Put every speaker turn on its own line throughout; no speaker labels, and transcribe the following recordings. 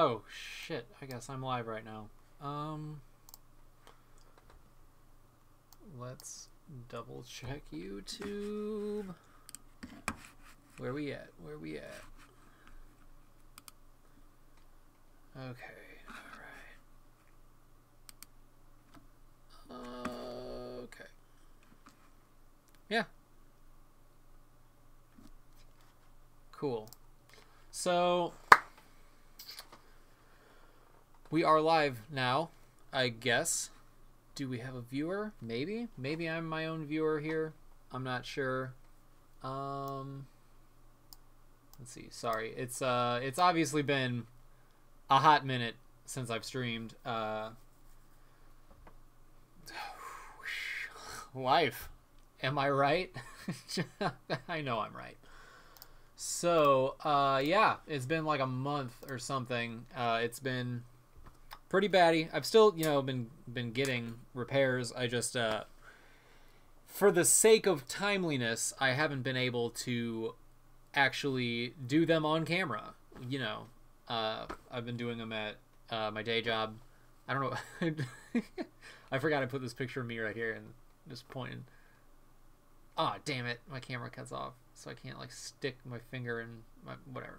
Oh, shit. I guess I'm live right now. Let's double check YouTube. Where we at? Where we at? Okay. Alright. Okay. Yeah. Cool. So, we are live now, I guess. Do we have a viewer? Maybe. Maybe I'm my own viewer here. I'm not sure. Let's see. Sorry. It's obviously been a hot minute since I've streamed. Life. Am I right? I know I'm right. So, yeah, it's been like a month or something. It's been pretty batty. I've still, been getting repairs. I just, for the sake of timeliness, I haven't been able to actually do them on camera. I've been doing them at my day job. I don't know. I forgot I put this picture of me right here and just pointing. Ah, oh, damn it. My camera cuts off, so I can't, stick my finger in my whatever.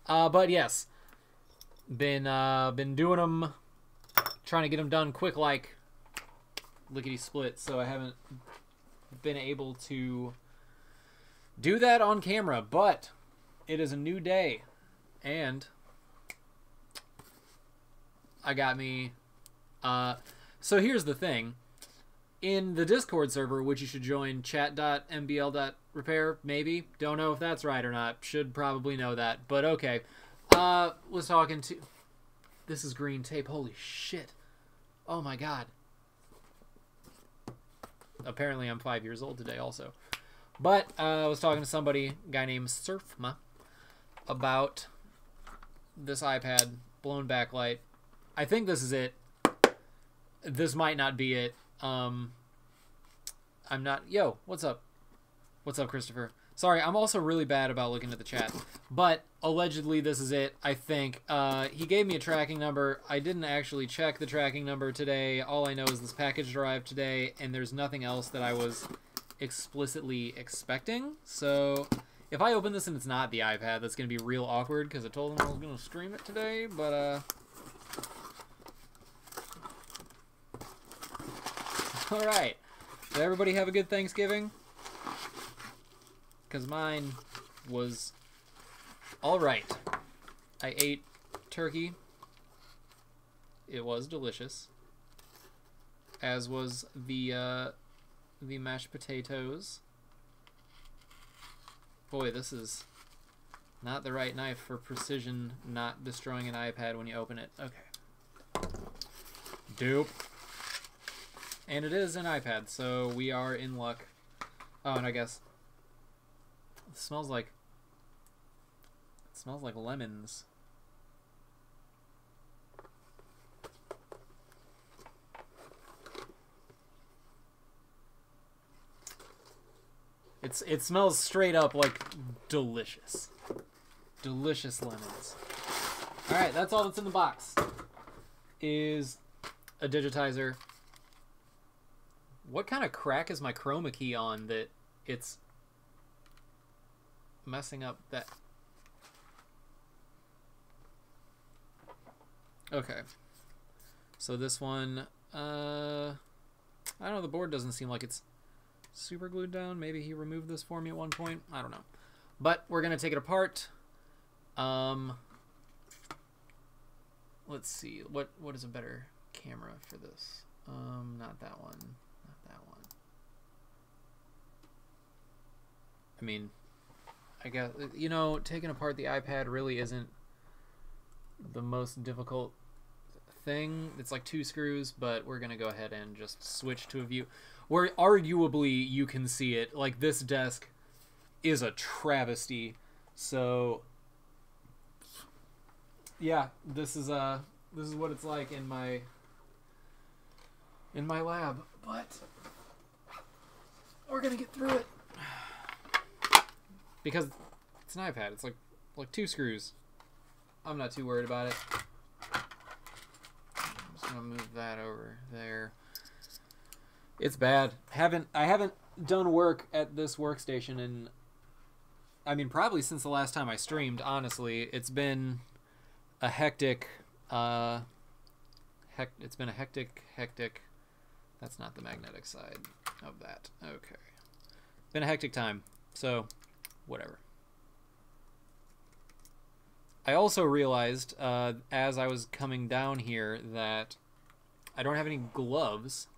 But yes, been doing them, trying to get them done quick, lickety split, so I haven't been able to do that on camera, but it is a new day, and I got me, so here's the thing. In the Discord server, which you should join, chat.mbl.repair, maybe. Don't know if that's right or not. Should probably know that, but okay. Was talking to... This is green tape. Holy shit. Oh my god. Apparently I'm 5 years old today also. But I was talking to somebody, a guy named Surfma, about this iPad, blown backlight. I think this is it. This might not be it. I'm not... Yo, what's up? What's up, Christopher? Sorry, I'm also really bad about looking at the chat. But, allegedly, this is it, I think. He gave me a tracking number. I didn't actually check the tracking number today. All I know is this package arrived today, and there's nothing else that I was explicitly expecting. So, if I open this and it's not the iPad, that's going to be real awkward, because I told him I was going to stream it today, but, Alright. Did everybody have a good Thanksgiving? Because mine was alright. I ate turkey. It was delicious. As was the mashed potatoes. Boy, this is not the right knife for precision not destroying an iPad when you open it. Okay. Dope. And it is an iPad, so we are in luck. Oh, and I guess it smells like lemons. It smells straight up like delicious. Delicious lemons. All right, that's all that's in the box. Is a digitizer. What kind of crack is my chroma key on that it's messing up that... Okay. So this one, I don't know, the board doesn't seem like it's super glued down. Maybe he removed this for me at one point. I don't know. But we're going to take it apart. Let's see. What is a better camera for this? Not that one. I mean, I guess, taking apart the iPad really isn't the most difficult thing. It's like 2 screws, but we're going to go ahead and just switch to a view where arguably you can see it. Like, this desk is a travesty. So, yeah, this is what it's like in my lab, but we're going to get through it. Because it's an iPad. It's like 2 screws. I'm not too worried about it. I'm gonna move that over there. It's bad. I haven't done work at this workstation in, I mean, probably since the last time I streamed. Honestly, it's been a hectic. It's been a hectic. That's not the magnetic side of that. Okay, been a hectic time. So, whatever. I also realized as I was coming down here that I don't have any gloves.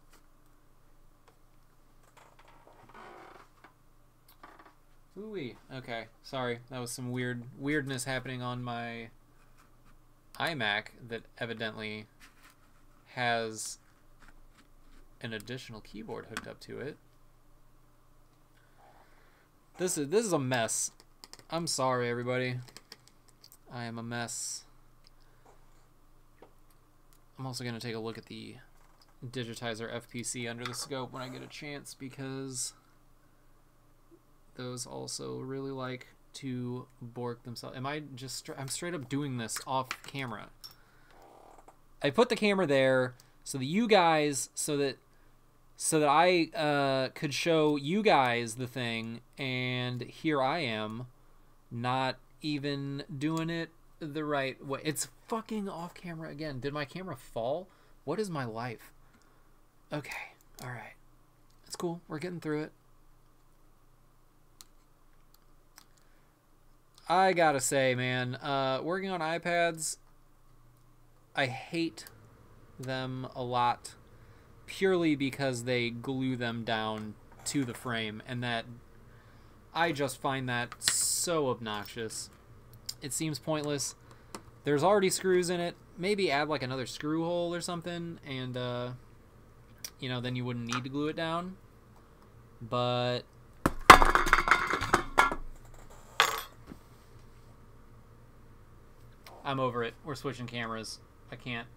Ooh-wee. Okay, sorry. That was some weirdness happening on my iMac that evidently has an additional keyboard hooked up to it. This is a mess. I'm sorry, everybody. I am a mess. I'm also going to take a look at the Digitizer FPC under the scope when I get a chance, because those also really like to bork themselves. I'm straight up doing this off camera. I put the camera there so that you guys, so that I could show you guys the thing, and here I am not even doing it the right way. It's fucking off camera again. Did my camera fall? What is my life? Okay, all right. It's cool. We're getting through it. I gotta say, man, working on iPads, I hate them a lot purely because they glue them down to the frame, and that I just find that so obnoxious. It seems pointless. There's already screws in it. Maybe add like another screw hole or something, and you know, then you wouldn't need to glue it down. But I'm over it. We're switching cameras. I can't.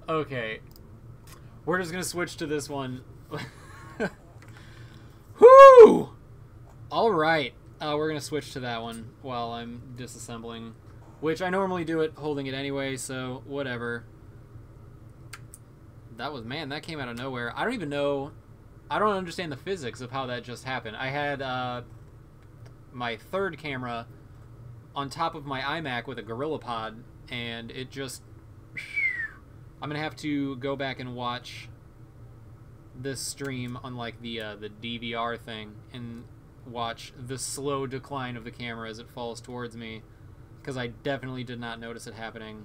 Okay. We're just gonna switch to this one. Whoo! Alright. We're gonna switch to that one while I'm disassembling. Which I normally do it holding it anyway, so whatever. Man, that came out of nowhere. I don't even know. I don't understand the physics of how that just happened. I had my third camera on top of my iMac with a GorillaPod, and it just... I'm gonna have to go back and watch this stream on like the DVR thing and watch the slow decline of the camera as it falls towards me, because I definitely did not notice it happening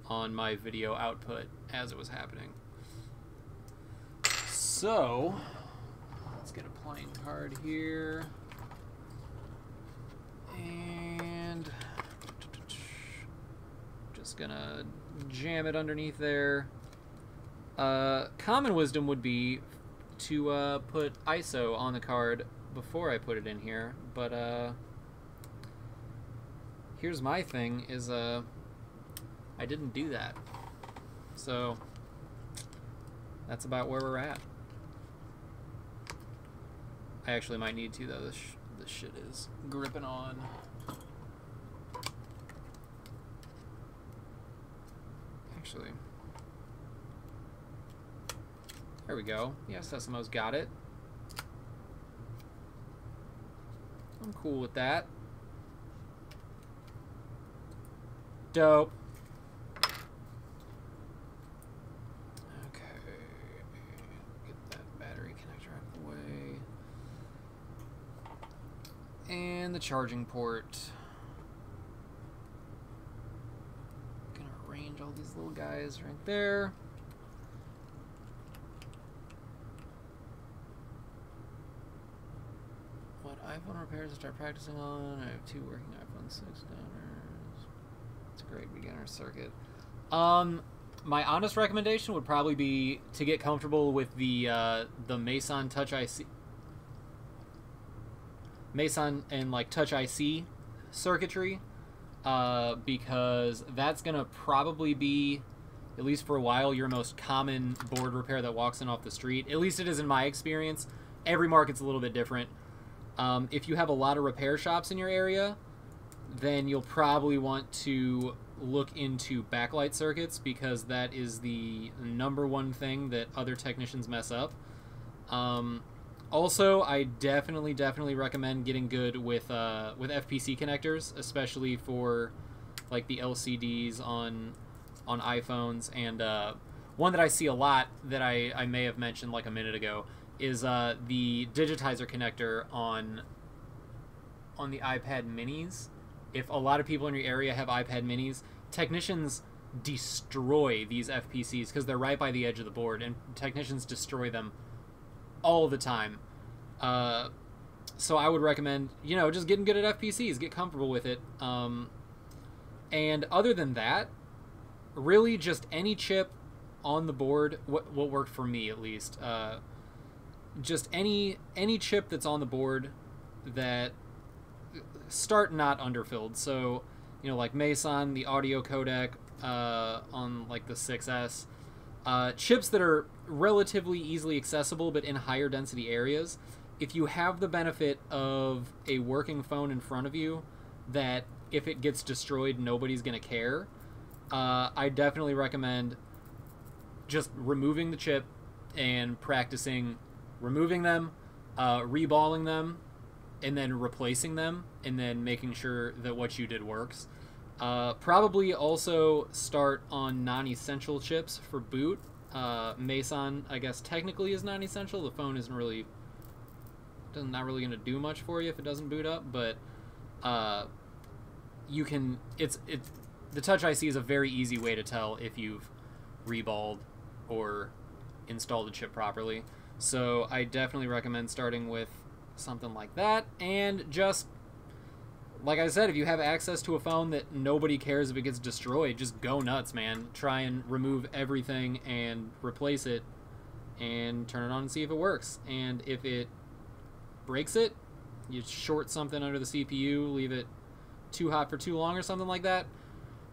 on my video output as it was happening. So let's get a playing card here, and just gonna jam it underneath there. Common wisdom would be to put ISO on the card before I put it in here, but here's my thing is I didn't do that, so that's about where we're at. I actually might need to, though. This shit is gripping on. Actually, there we go. Yes, SMO's got it. I'm cool with that. Dope. Okay, get that battery connector out of the way. And the charging port. Gonna arrange all these little guys right there. What iPhone repairs to start practicing on? I have 2 working iPhone 6 downers. It's a great beginner circuit. My honest recommendation would probably be to get comfortable with the Meson Touch IC. Meson and like Touch IC circuitry, because that's gonna probably be, at least for a while, your most common board repair that walks in off the street. At least it is in my experience. Every market's a little bit different. If you have a lot of repair shops in your area, then you'll probably want to look into backlight circuits, because that is the number one thing that other technicians mess up. Also, I definitely recommend getting good with FPC connectors, especially for like the LCDs on iPhones. And one that I see a lot that I may have mentioned like a minute ago is the digitizer connector on the iPad minis. If a lot of people in your area have iPad minis, technicians destroy these FPCs because they're right by the edge of the board, and technicians destroy them all the time. So I would recommend, just getting good at FPCs, get comfortable with it. And other than that, really just any chip on the board, what worked for me at least, just any chip that's on the board that start not underfilled. So, like Meson, the audio codec on like the 6S, chips that are relatively easily accessible but in higher density areas. If you have the benefit of a working phone in front of you that if it gets destroyed, nobody's going to care, I definitely recommend just removing the chip and practicing removing them, reballing them, and then replacing them, and then making sure that what you did works. Probably also start on non-essential chips for boot. Meson, I guess, technically is non-essential. The phone isn't really... not really going to do much for you if it doesn't boot up, but you can... The Touch IC is a very easy way to tell if you've reballed or installed the chip properly. So I definitely recommend starting with something like that, and just like I said, if you have access to a phone that nobody cares if it gets destroyed, just go nuts, man. Try and remove everything and replace it and turn it on and see if it works. And if it breaks it, you short something under the CPU, leave it too hot for too long or something like that,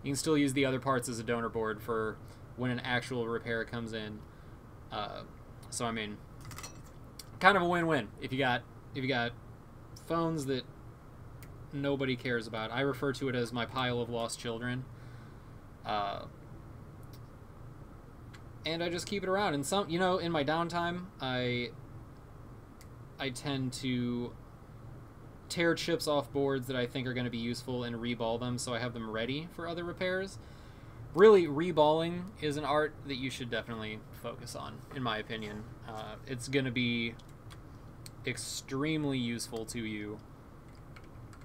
you can still use the other parts as a donor board for when an actual repair comes in. So I mean, kind of a win-win if you got phones that nobody cares about. I refer to it as my pile of lost children, and I just keep it around. And some, in my downtime, I tend to tear chips off boards that I think are going to be useful and reball them so I have them ready for other repairs. Really, reballing is an art that you should definitely focus on, in my opinion. It's going to be extremely useful to you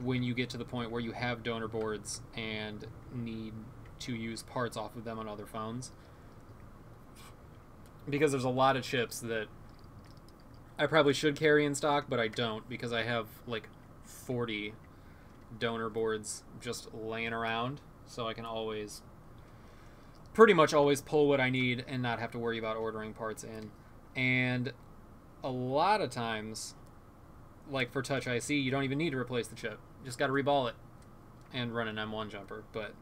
when you get to the point where you have donor boards and need to use parts off of them on other phones. Because there's a lot of chips that I probably should carry in stock, but I don't, because I have like 40 donor boards just laying around, so I can pretty much always pull what I need and not have to worry about ordering parts in. And a lot of times, like for Touch IC, you don't even need to replace the chip. You just got to reball it and run an M1 jumper. But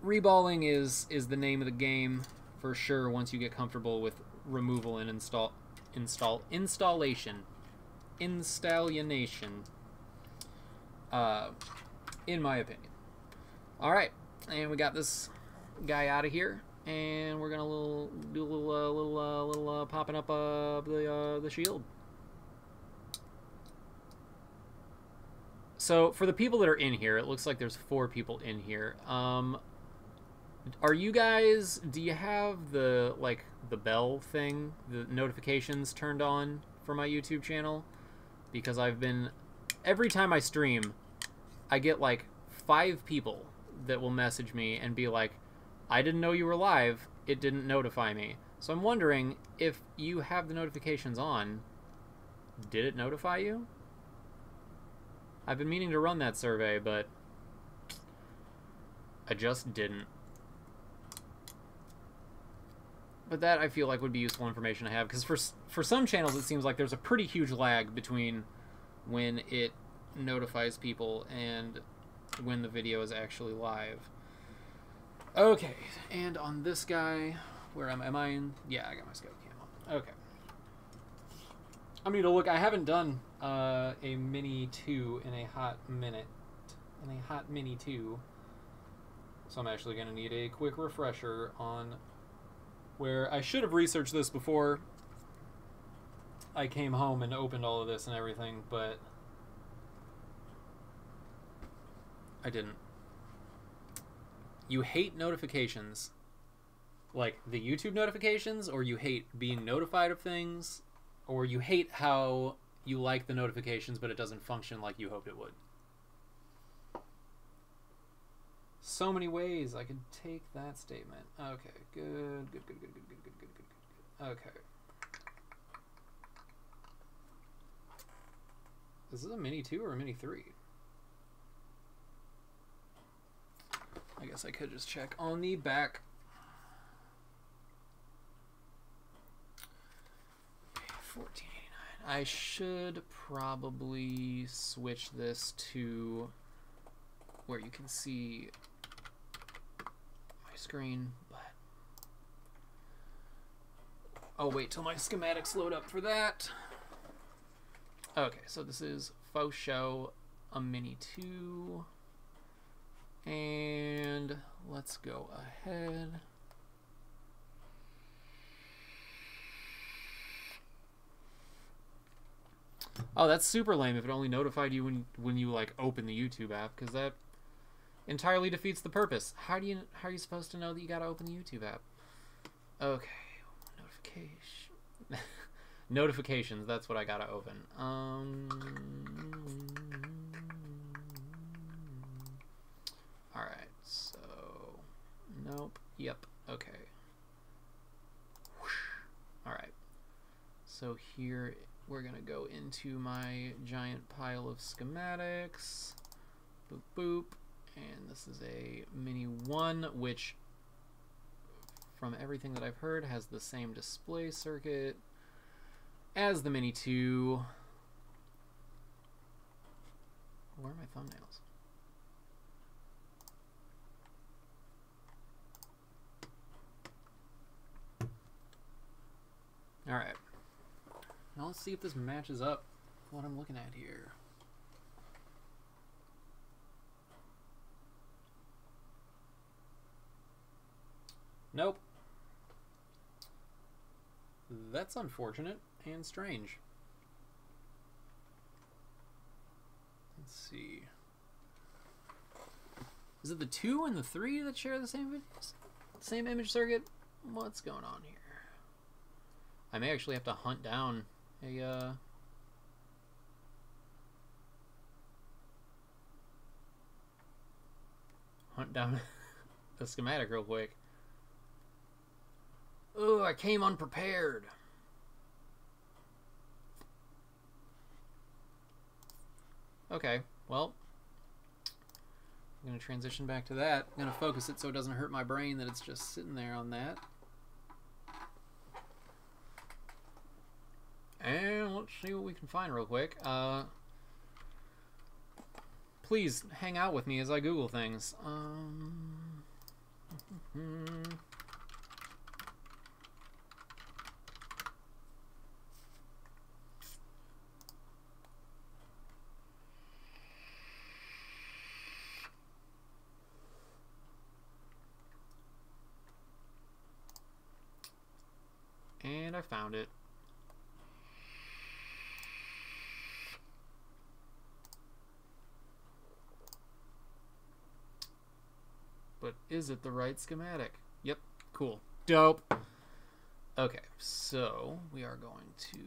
reballing is the name of the game for sure once you get comfortable with removal and installation. In my opinion. All right, and we got this guy out of here, and we're gonna do a little popping up the shield. So for the people that are in here, it looks like there's 4 people in here. Are you guys? Do you have the bell thing, the notifications turned on for my YouTube channel? Because every time I stream, I get like 5 people that will message me and be like, I didn't know you were live, it didn't notify me. So I'm wondering, if you have the notifications on, did it notify you? I've been meaning to run that survey, but I just didn't. But that, I feel like, would be useful information to have, because for some channels it seems like there's a pretty huge lag between when it notifies people and when the video is actually live. Okay, and on this guy, where am I in? Yeah, I got my scope cam on. Okay. I need to look. I haven't done a Mini 2 in a hot minute. and a hot Mini 2. So I'm actually going to need a quick refresher on where I should have researched this before I came home and opened all of this and everything, but I didn't. You hate notifications, like the YouTube notifications, or you hate being notified of things, or you hate how you like the notifications but it doesn't function like you hoped it would. So many ways I could take that statement. Okay, good. Okay. Is this a Mini 2 or a Mini 3? I guess I could just check on the back. $14.89. I should probably switch this to where you can see my screen, but I'll wait till my schematics load up for that. Okay, so this is Faux Show, a Mini 2. And let's go ahead. Oh, that's super lame if it only notified you when you like open the YouTube app, because that entirely defeats the purpose. How are you supposed to know that you gotta open the YouTube app? Okay, notification. Notifications, that's what I gotta open. Alright, so nope. Yep, okay. Alright. So here we're gonna go into my giant pile of schematics. Boop boop. And this is a Mini 1, which from everything that I've heard has the same display circuit as the Mini 2. Where are my thumbnails? Alright. Now let's see if this matches up with what I'm looking at here. Nope. That's unfortunate and strange. Let's see. Is it the 2 and the 3 that share the same image circuit? What's going on here? I may actually have to hunt down a a schematic real quick. Oh, I came unprepared. Okay, well, I'm going to transition back to that. I'm going to focus it so it doesn't hurt my brain that it's just sitting there on that. And let's see what we can find real quick. Please hang out with me as I Google things. And I found it. But is it the right schematic? Yep, cool. Dope. Okay, so we are going to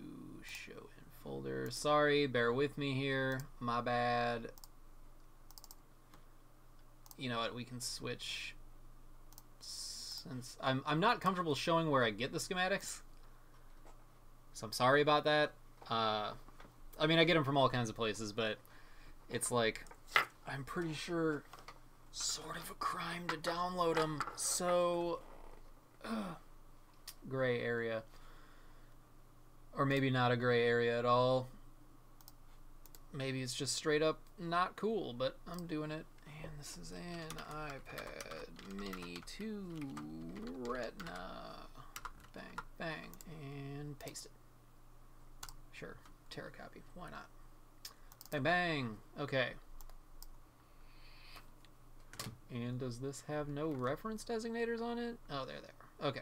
show in folder. Sorry, bear with me here. My bad. You know what, we can switch. Since I'm not comfortable showing where I get the schematics, so I'm sorry about that. I mean, I get them from all kinds of places, but it's like, I'm pretty sure sort of a crime to download them, so gray area, or maybe not a gray area at all. Maybe it's just straight up not cool, but I'm doing it. And this is an iPad Mini 2 Retina. Bang, bang, and paste it. Sure, Terracopy, why not? Bang, bang. Okay. And does this have no reference designators on it? Oh, there they are. Okay.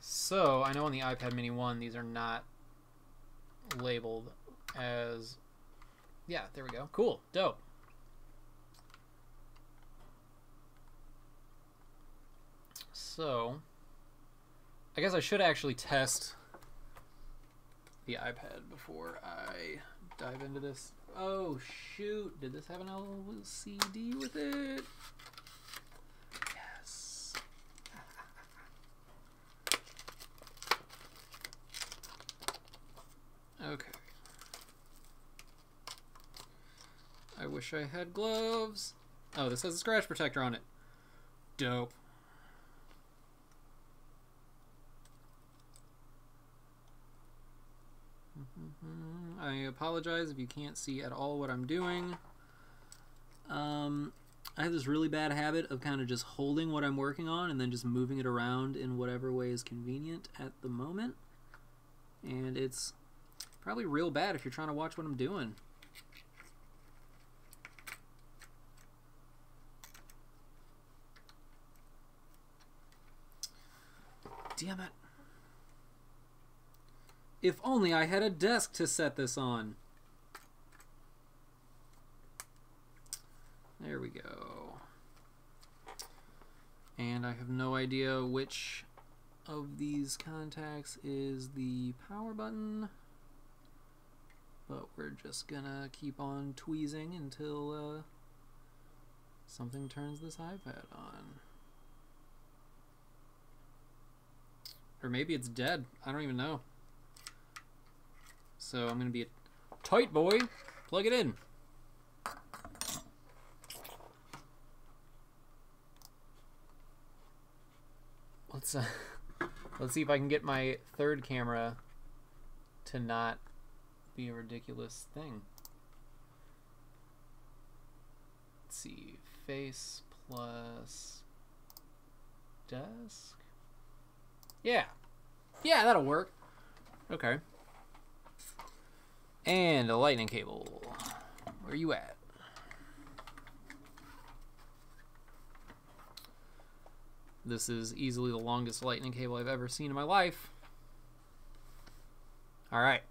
So, I know on the iPad Mini 1, these are not labeled as... Yeah, there we go. Cool. Dope. So, I guess I should actually test the iPad before I dive into this. Oh, shoot. Did this have an LCD with it? Yes. Okay. I wish I had gloves. Oh, this has a scratch protector on it. Dope. I apologize if you can't see at all what I'm doing. I have this really bad habit of kind of just holding what I'm working on and then just moving it around in whatever way is convenient at the moment. And it's probably real bad if you're trying to watch what I'm doing. Damn it. If only I had a desk to set this on. There we go. And I have no idea which of these contacts is the power button. But we're just gonna keep on tweezing until something turns this iPad on. Or maybe it's dead. I don't even know. So I'm going to be a tight boy. Plug it in. Let's see if I can get my third camera to not be a ridiculous thing. Let's see. Face plus desk. Yeah. Yeah, that'll work. Okay. And a lightning cable. Where you at? This is easily the longest lightning cable I've ever seen in my life. All right.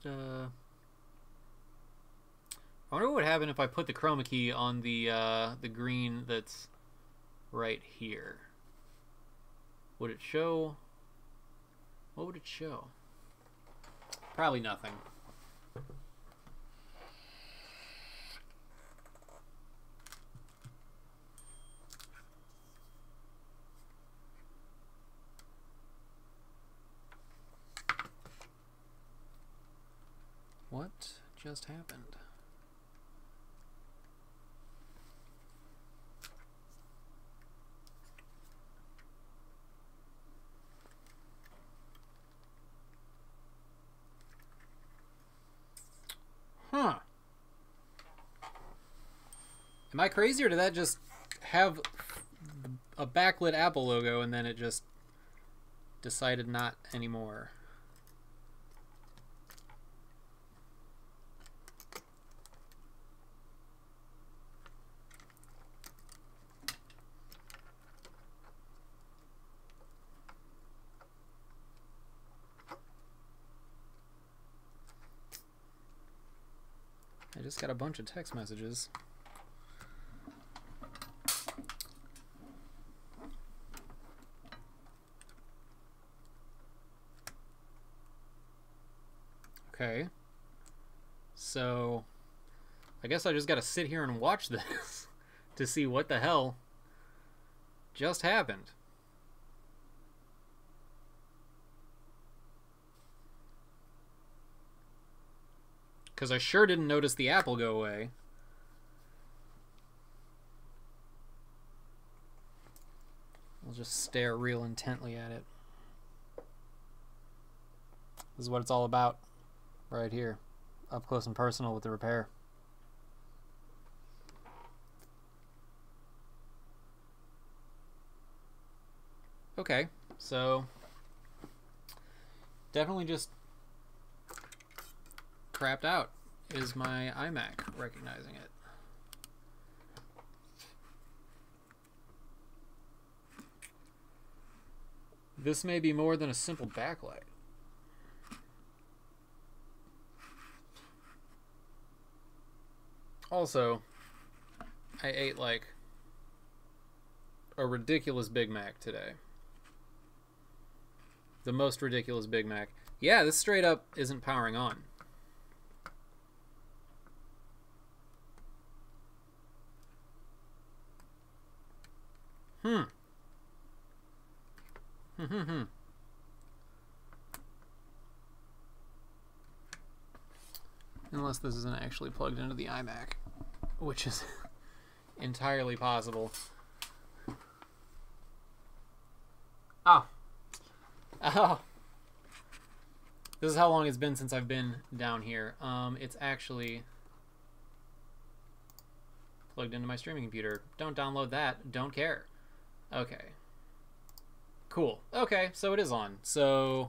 I wonder what would happen if I put the chroma key on the green that's right here. Would it show? What would it show? Probably nothing. What just happened? Huh. Am I crazy, or did that just have a backlit Apple logo and then it just decided not anymore? I just got a bunch of text messages. Okay. So, I guess I just gotta sit here and watch this to see what the hell just happened. Because I sure didn't notice the apple go away. I'll just stare real intently at it. This is what it's all about right here. up close and personal with the repair. Okay, so definitely just crapped out is my iMac recognizing it. This may be more than a simple backlight. Also, I ate like a ridiculous Big Mac today. The most ridiculous Big Mac. Yeah, this straight up isn't powering on. Unless this isn't actually plugged into the iMac, which is entirely possible. Oh. Oh. This is how long it's been since I've been down here. It's actually plugged into my streaming computer. Don't download that. Don't care. Okay. Cool. Okay, so it is on. So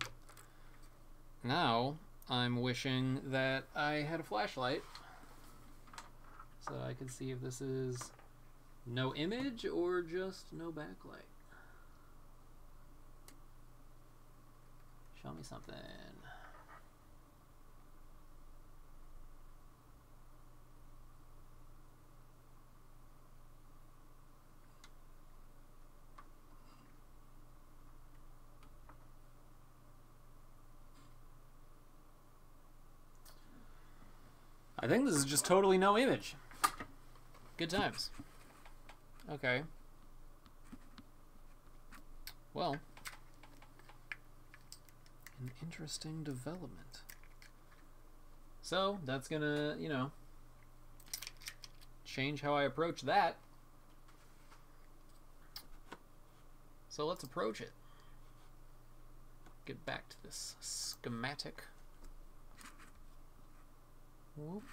now I'm wishing that I had a flashlight so I could see if this is no image or just no backlight. Show me something. I think this is just totally no image. Good times. Okay. Well, an interesting development. So, that's gonna, you know, change how I approach that. So let's approach it. Get back to this schematic. Whoop.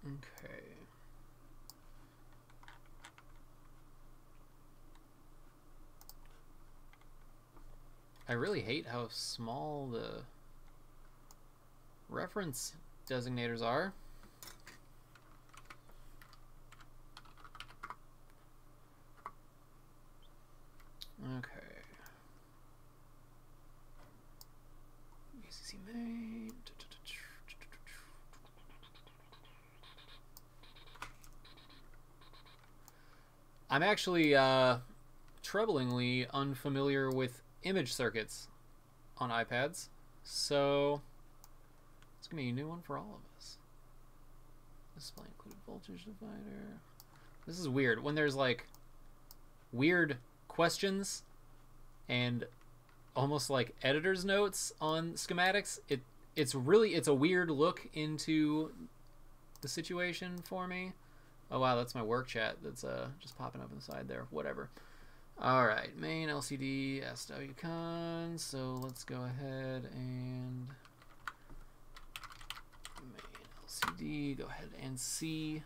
Okay. I really hate how small the reference designators are. Okay. ACC main. I'm actually troublingly unfamiliar with image circuits on iPads, so it's gonna be a new one for all of us. Display included voltage divider. This is weird when there's like weird questions and almost like editor's notes on schematics. It's a weird look into the situation for me. Oh wow, that's my work chat that's just popping up on the side there. Whatever. Alright, main LCD SWCon. So let's go ahead and main LCD, go ahead and see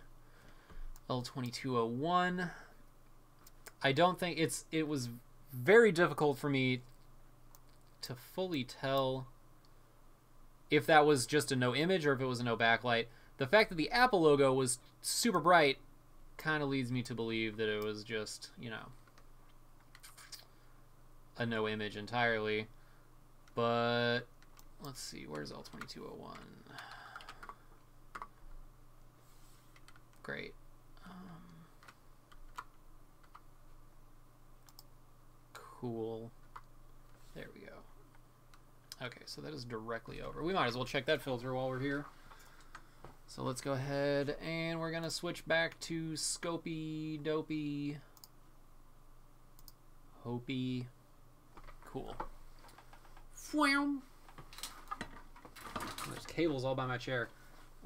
L2201. I don't think it was very difficult for me to fully tell if that was just a no image or if it was a no backlight. The fact that the Apple logo was super bright kind of leads me to believe that it was just, you know, a no image entirely. But let's see, where's L2201? Great. Cool. There we go. Okay, so that is directly over. We might as well check that filter while we're here. So let's go ahead and we're gonna switch back to Scopy Dopey Hopey. Cool. There's cables all by my chair.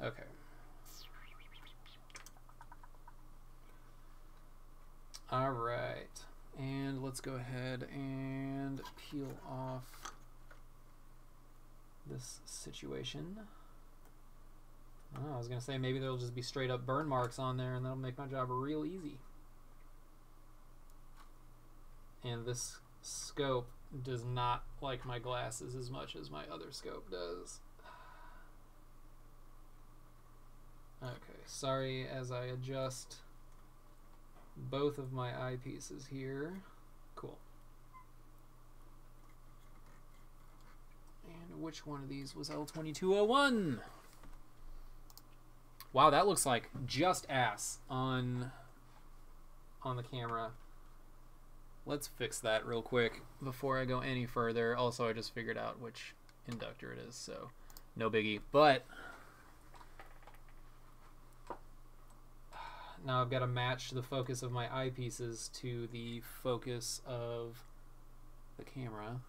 Okay. Alright. And let's go ahead and peel off this situation. Oh, I was going to say maybe there'll just be straight up burn marks on there and that'll make my job real easy. And this scope does not like my glasses as much as my other scope does. Okay, sorry as I adjust both of my eyepieces here. Cool. And which one of these was L2201? Wow, that looks like just ass on the camera. Let's fix that real quick before I go any further. Also, I just figured out which inductor it is, so no biggie. But now I've got to match the focus of my eyepieces to the focus of the camera.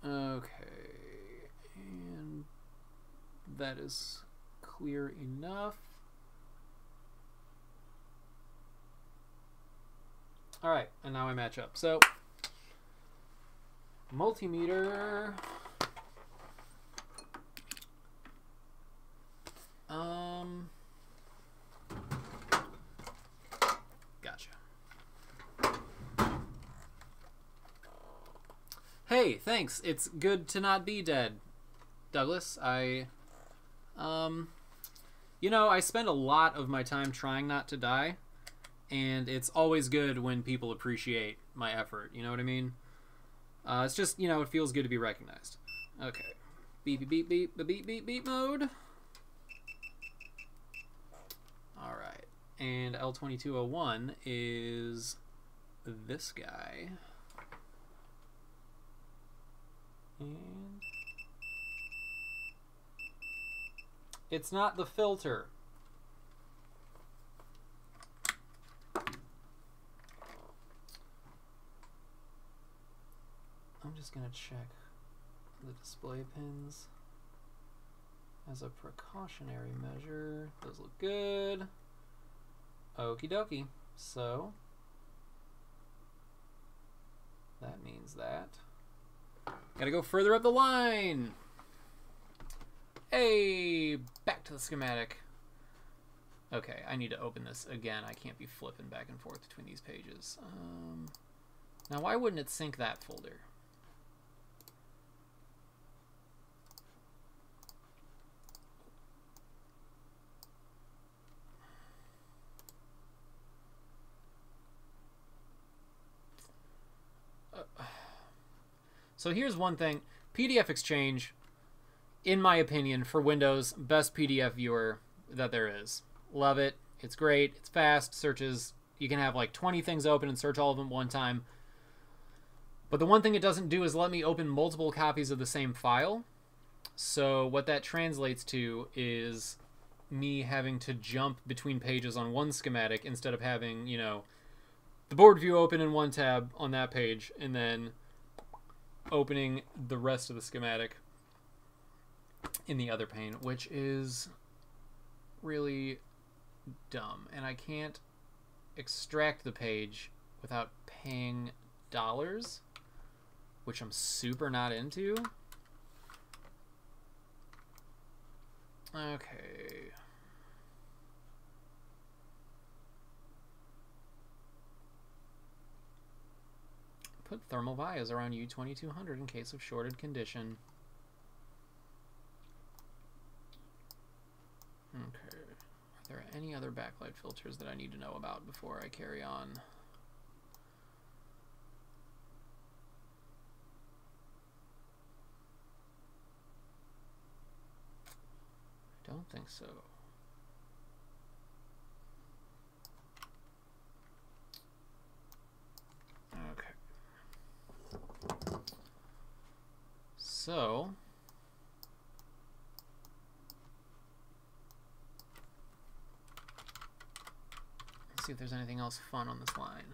Okay, and that is clear enough. All right, and now I match up. So, multimeter. Gotcha. Hey, thanks. It's good to not be dead, Douglas. You know, I spend a lot of my time trying not to die, and it's always good when people appreciate my effort. You know what I mean? It's just, you know, it feels good to be recognized. Okay. Beep, beep, beep, beep, beep, beep, beep mode. All right. And L2201 is this guy. And it's not the filter. I'm just going to check the display pins as a precautionary measure. Those look good. Okie dokie. So that means that gotta go further up the line. Hey, back to the schematic. Okay, I need to open this again. I can't be flipping back and forth between these pages. Now, why wouldn't it sync that folder? So here's one thing. PDF Exchange, in my opinion, for Windows, best PDF viewer that there is. Love it. It's great. It's fast. Searches. You can have like 20 things open and search all of them at one time. But the one thing it doesn't do is let me open multiple copies of the same file. So what that translates to is me having to jump between pages on one schematic instead of having, you know, the board view open in one tab on that page and then opening the rest of the schematic in the other pane, which is really dumb. And I can't extract the page without paying dollars, which I'm super not into. Okay. Put thermal vias around U2200 in case of shorted condition. Okay. Are there any other backlight filters that I need to know about before I carry on? I don't think so. Okay. So, let's see if there's anything else fun on this line.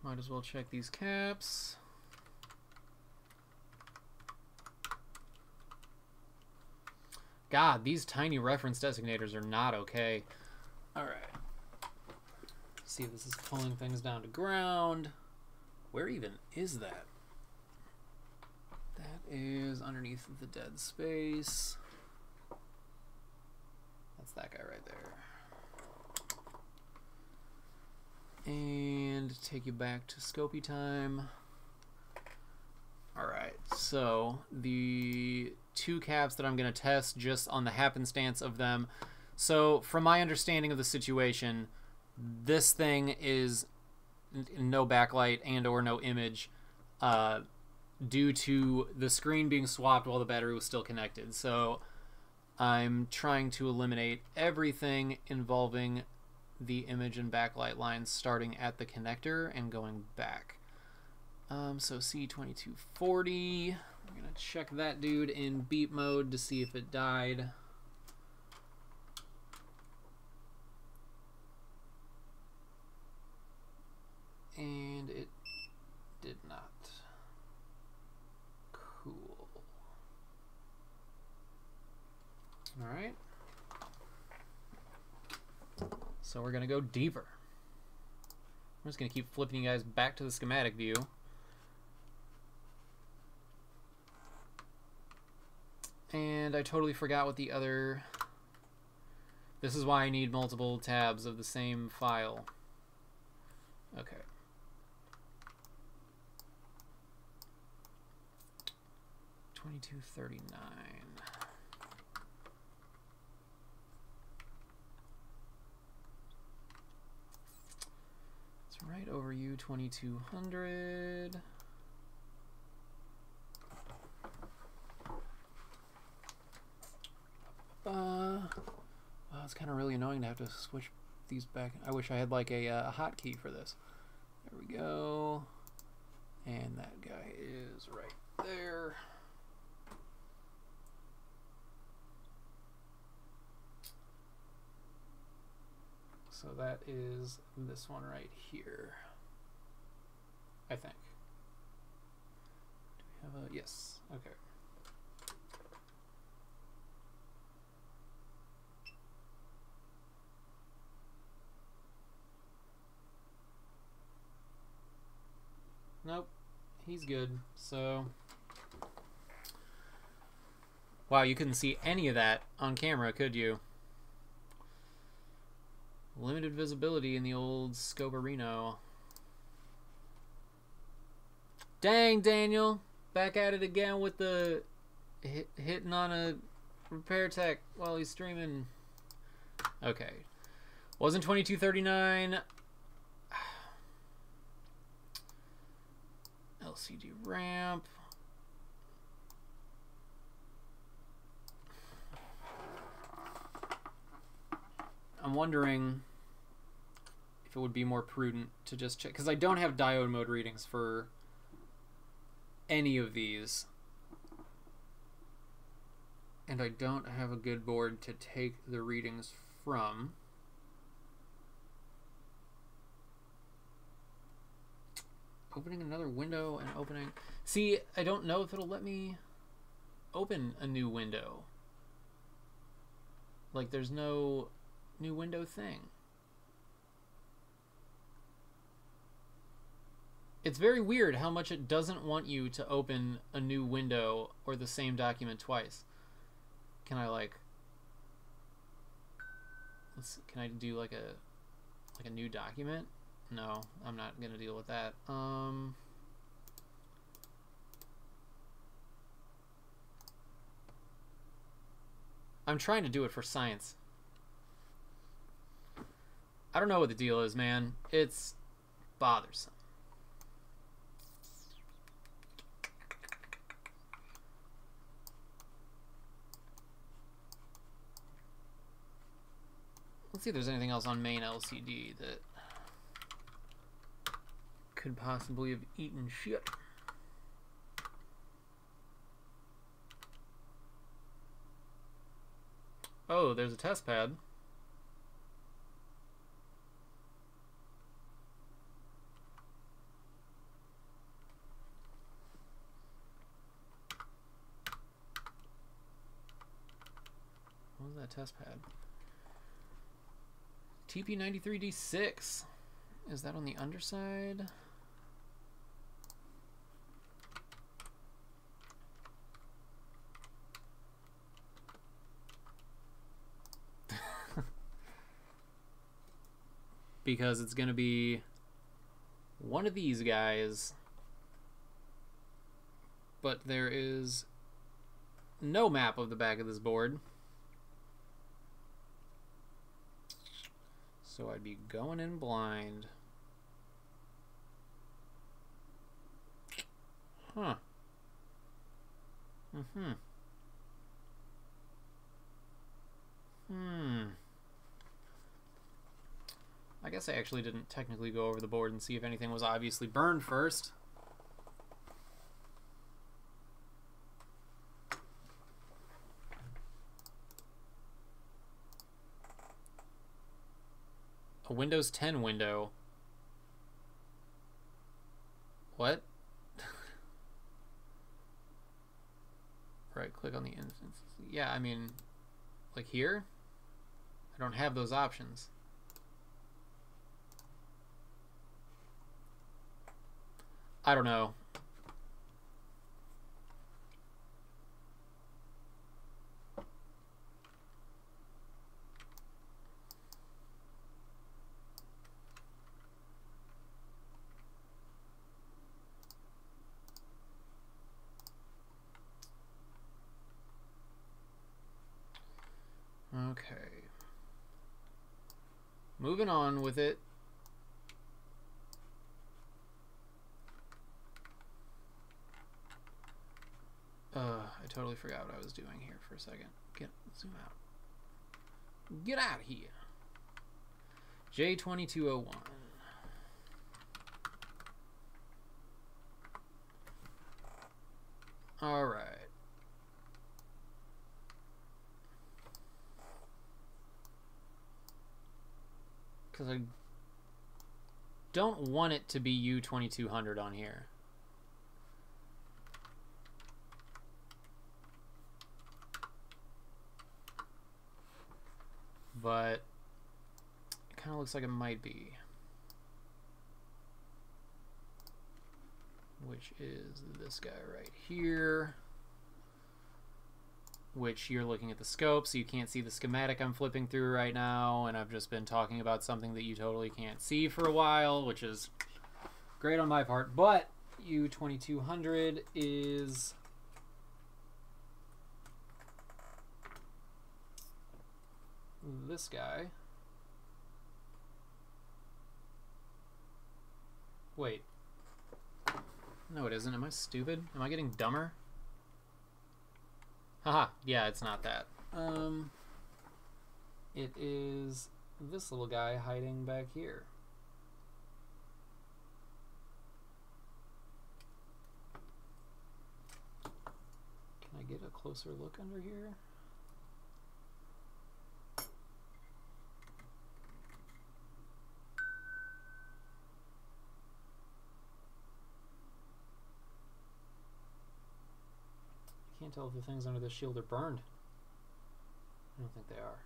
Might as well check these caps. God, these tiny reference designators are not okay. Alright. See if this is pulling things down to ground. Where even is that? That is underneath the dead space. That's that guy right there. And take you back to Scopy time. Alright, so the two caps that I'm going to test just on the happenstance of them. So from my understanding of the situation, this thing is no backlight and or no image due to the screen being swapped while the battery was still connected. So I'm trying to eliminate everything involving the image and backlight lines starting at the connector and going back. So C2240, I'm gonna check that dude in beep mode to see if it died. And it did not. Cool. All right. So we're going to go deeper. I'm just going to keep flipping you guys back to the schematic view. And I totally forgot what the other... This is why I need multiple tabs of the same file. Okay. $22.39. It's right over you, 2200. Well, it's kind of really annoying to have to switch these back. I wish I had like a hotkey for this. There we go. And that guy is right there. So that is this one right here, I think. Do we have a, yes, okay. Nope, he's good, so. Wow, you couldn't see any of that on camera, could you? Limited visibility in the old Scobarino. Dang, Daniel. Back at it again with the hitting on a repair tech while he's streaming. Okay. Wasn't 2239. LCD ramp. I'm wondering if it would be more prudent to just check, because I don't have diode mode readings for any of these, and I don't have a good board to take the readings from. Opening another window and opening. See, I don't know if it'll let me open a new window. Like, there's no new window thing. It's very weird how much it doesn't want you to open a new window or the same document twice. Can I like can I do like a new document? No, I'm not gonna deal with that. I'm trying to do it for science. I don't know what the deal is, man. It's bothersome. Let's see if there's anything else on main LCD that could possibly have eaten shit. Oh, there's a test pad. that test pad. TP93D6. Is that on the underside? Because it's going to be one of these guys. But there is no map of the back of this board. So I'd be going in blind. Huh. I guess I actually didn't technically go over the board and see if anything was obviously burned first. A Windows 10 window. What? Right click on the instance. Yeah, I mean, like here? I don't have those options. I don't know. Okay. Moving on with it. I totally forgot what I was doing here for a second. Zoom out. Get out of here. J2201. All right. Because I don't want it to be U2200 on here. But it kind of looks like it might be. Which is this guy right here. Which you're looking at the scope, so you can't see the schematic I'm flipping through right now, and I've just been talking about something that you totally can't see for a while, which is great on my part. But U2200 is this guy. Wait. No, it isn't. Am I stupid? Am I getting dumber? Haha, yeah, it's not that. It is this little guy hiding back here. Can I get a closer look under here? I can't tell if the things under the shield are burned. I don't think they are.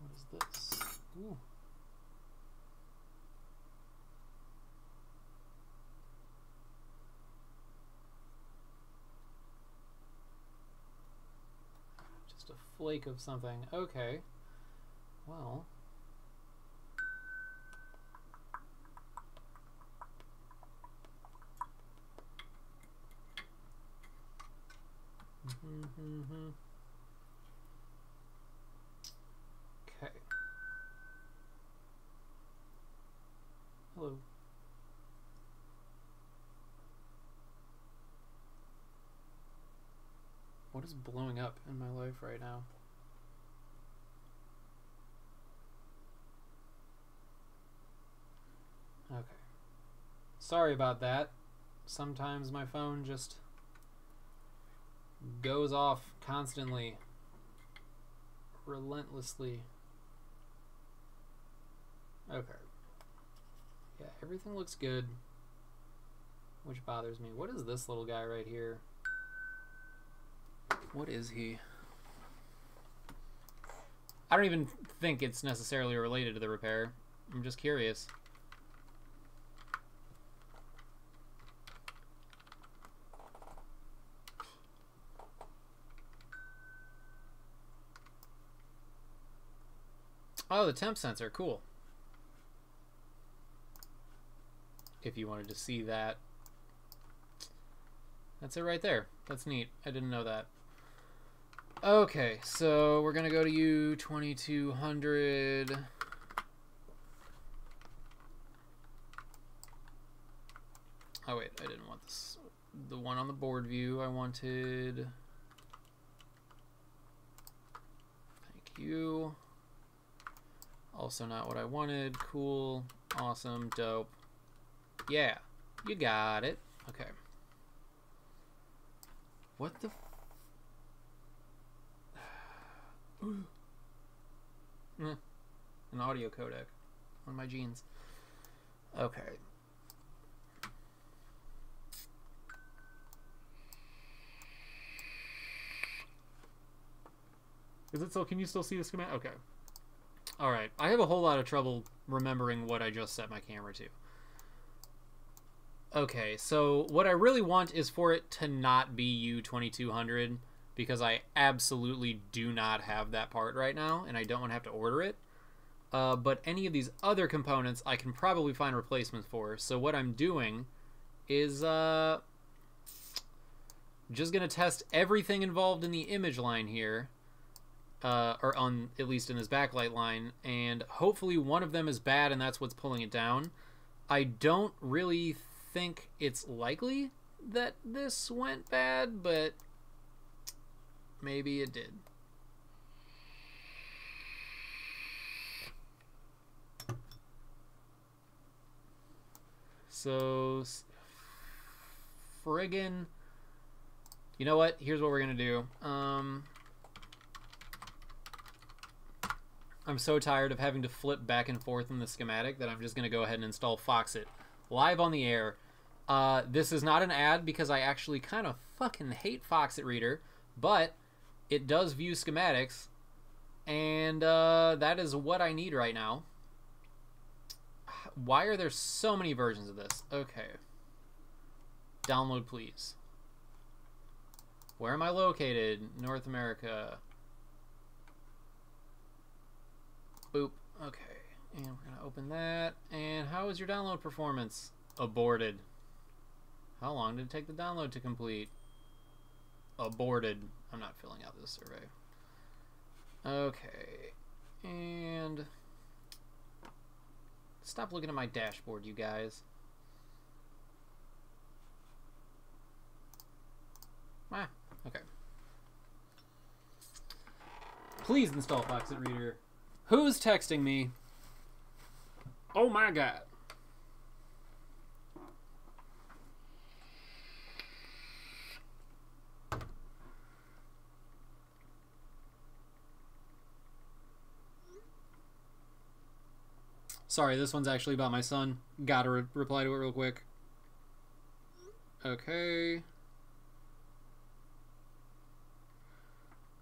What is this? Ooh. Just a flake of something. Okay. Well. Okay. Hello. What is blowing up in my life right now? Okay. Sorry about that. Sometimes my phone just goes off constantly, relentlessly. Okay. Yeah, everything looks good, which bothers me. What is this little guy right here? What is he? I don't even think it's necessarily related to the repair. I'm just curious. Oh, the temp sensor. Cool. If you wanted to see that. That's it right there. That's neat. I didn't know that. Okay, so we're going to go to U2200. Oh, wait. I didn't want this. The one on the board view. I wanted... Thank you. Also not what I wanted. Cool. Awesome. Dope. Yeah. You got it. Okay. What the... An audio codec on my jeans. Okay. Is it still... Can you still see the schematic? Okay. Alright, I have a whole lot of trouble remembering what I just set my camera to. Okay, so what I really want is for it to not be U2200, because I absolutely do not have that part right now, and I don't want to have to order it. But any of these other components I can probably find replacements for. So what I'm doing is just going to test everything involved in the image line here. Or on, at least in this backlight line, and hopefully one of them is bad and that's what's pulling it down. I don't really think it's likely that this went bad, but maybe it did. So, friggin', you know what? Here's what we're gonna do. I'm so tired of having to flip back and forth in the schematic that I'm just going to go ahead and install Foxit live on the air. This is not an ad because I actually kind of fucking hate Foxit Reader, but it does view schematics, and that is what I need right now. Why are there so many versions of this? Okay. Download, please. Where am I located? North America. Boop. Okay. And we're going to open that. And how is your download performance? Aborted. How long did it take the download to complete? Aborted. I'm not filling out this survey. Okay. And stop looking at my dashboard, you guys. Ah, okay. Please install Foxit Reader. Who's texting me? Oh my god. Sorry, this one's actually about my son. Gotta reply to it real quick. Okay.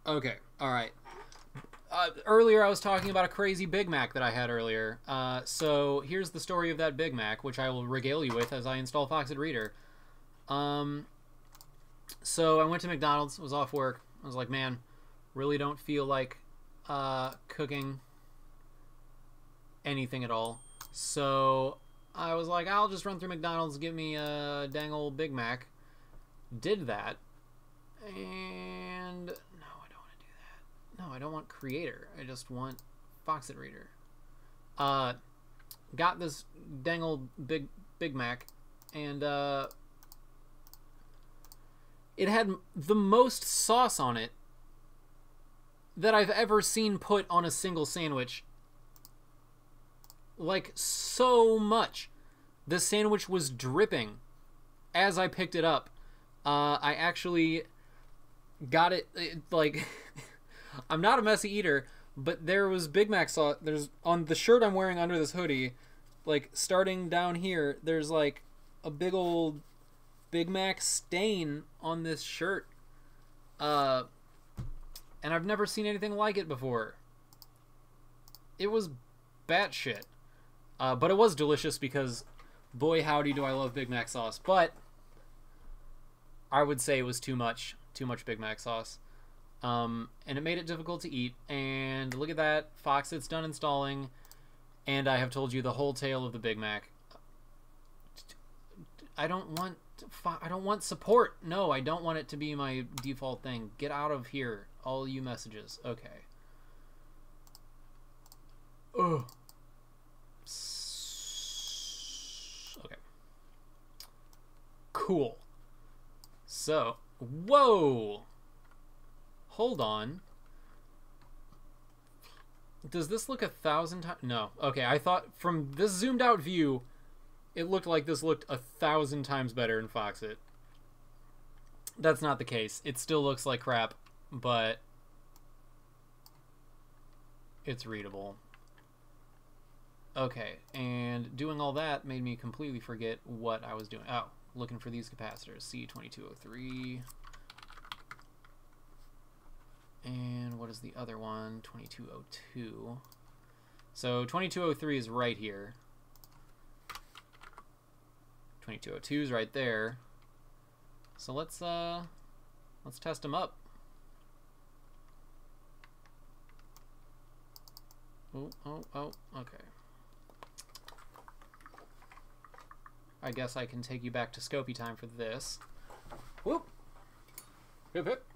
Okay, alright. Earlier I was talking about a crazy Big Mac that I had earlier. So here's the story of that Big Mac, which I will regale you with as I install Foxit Reader. So I went to McDonald's, was off work. I was like, man, really don't feel like cooking anything at all. So I was like, I'll just run through McDonald's, get me a dang old Big Mac. Did that. And no, I don't want Creator. I just want Foxit Reader. Got this dang old Big Mac, and it had the most sauce on it that I've ever seen put on a single sandwich. Like, so much. The sandwich was dripping as I picked it up. I actually got it like... I'm not a messy eater, but there was Big Mac sauce. There's on the shirt I'm wearing under this hoodie, like starting down here, there's like a big old Big Mac stain on this shirt. and I've never seen anything like it before. It was batshit. But it was delicious because, boy howdy do I love Big Mac sauce. But I would say it was too much Big Mac sauce. And it made it difficult to eat. And look at that, Foxit's done installing, and I have told you the whole tale of the Big Mac. I don't want support. No, I don't want it to be my default thing. Get out of here, all you messages. Okay. Ugh. Okay. Cool. So, whoa. Hold on. Does this look 1,000 times? No. Okay, I thought from this zoomed out view, it looked like this looked 1,000 times better in Foxit. That's not the case. It still looks like crap, but it's readable. Okay, and doing all that made me completely forget what I was doing. Oh, looking for these capacitors. C2203. And what is the other one? 2202. So 2203 is right here. 2202 is right there. So let's test them up. Oh, okay. I guess I can take you back to Scopy time for this. Whoop. Hip hip.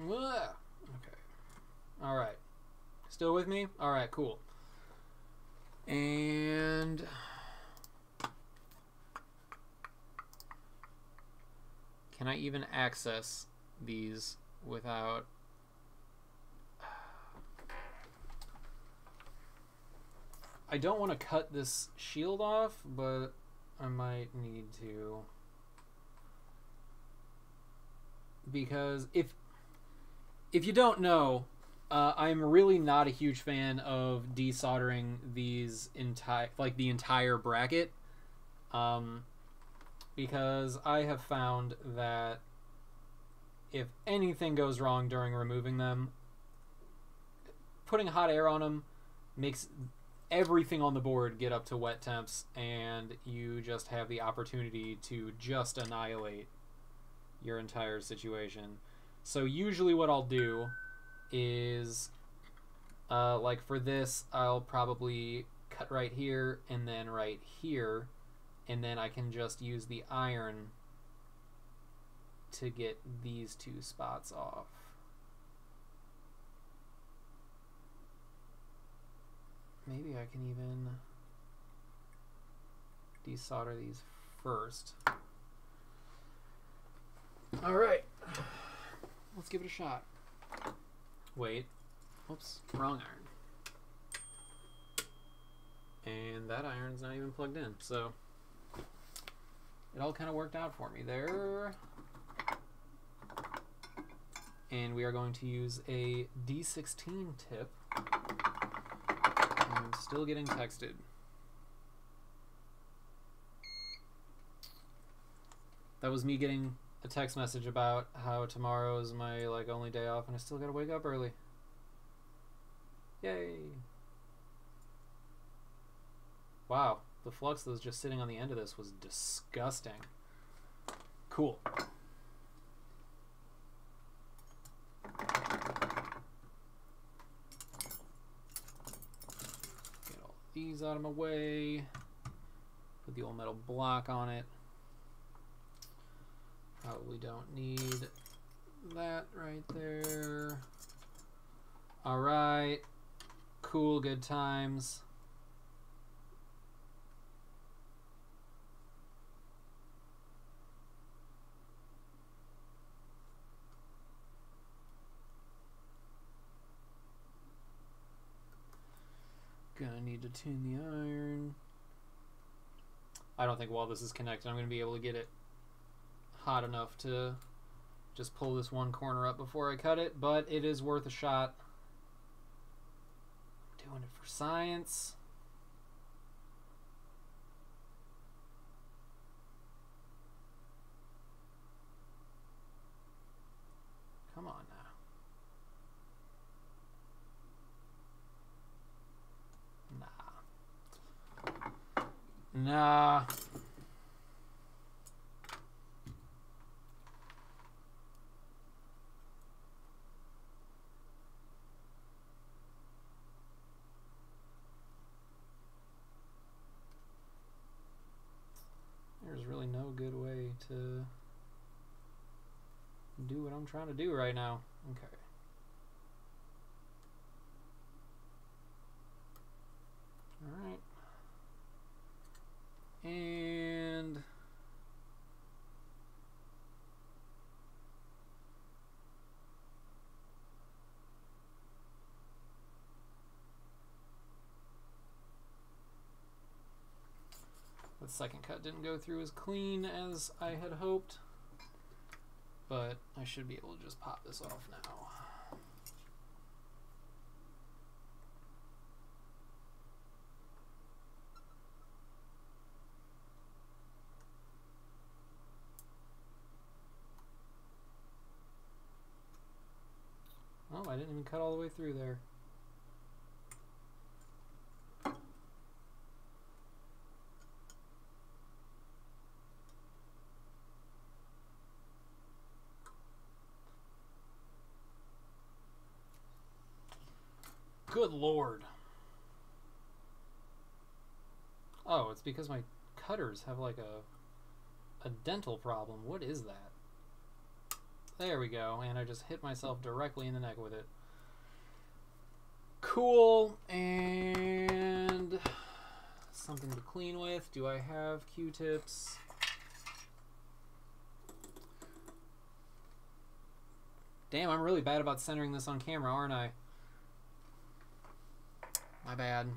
Okay. All right. Still with me? All right, cool. And can I even access these without... I don't want to cut this shield off, but I might need to. Because if you don't know, I'm really not a huge fan of desoldering these the entire bracket, because I have found that if anything goes wrong during removing them, putting hot air on them makes everything on the board get up to wet temps, and you just have the opportunity to just annihilate your entire situation. So usually what I'll do is, like for this, I'll probably cut right here and then right here, and then I can just use the iron to get these two spots off. Maybe I can even desolder these first. All right, let's give it a shot. Wait, oops, wrong iron. And that iron's not even plugged in, so it all kind of worked out for me there. And we are going to use a D16 tip. I'm still getting texted. That was me getting a text message about how tomorrow is my only day off, and I still gotta wake up early. Yay! Wow, the flux that was just sitting on the end of this was disgusting. Cool. Get all these out of my way. Put the old metal block on it. Probably don't need that right there. All right. Cool, good times. Gonna need to tune the iron. I don't think while this is connected I'm gonna be able to get it hot enough to just pull this one corner up before I cut it, but it is worth a shot. I'm doing it for science. Nah. There's really no good way to do what I'm trying to do right now. Okay. Alright. And the second cut didn't go through as clean as I had hoped, but I should be able to just pop this off now. Oh, I didn't even cut all the way through there. Good Lord. Oh, it's because my cutters have like a dental problem. What is that? There we go, and I just hit myself directly in the neck with it. Cool, and something to clean with. Do I have Q-tips? Damn, I'm really bad about centering this on camera, aren't I? My bad.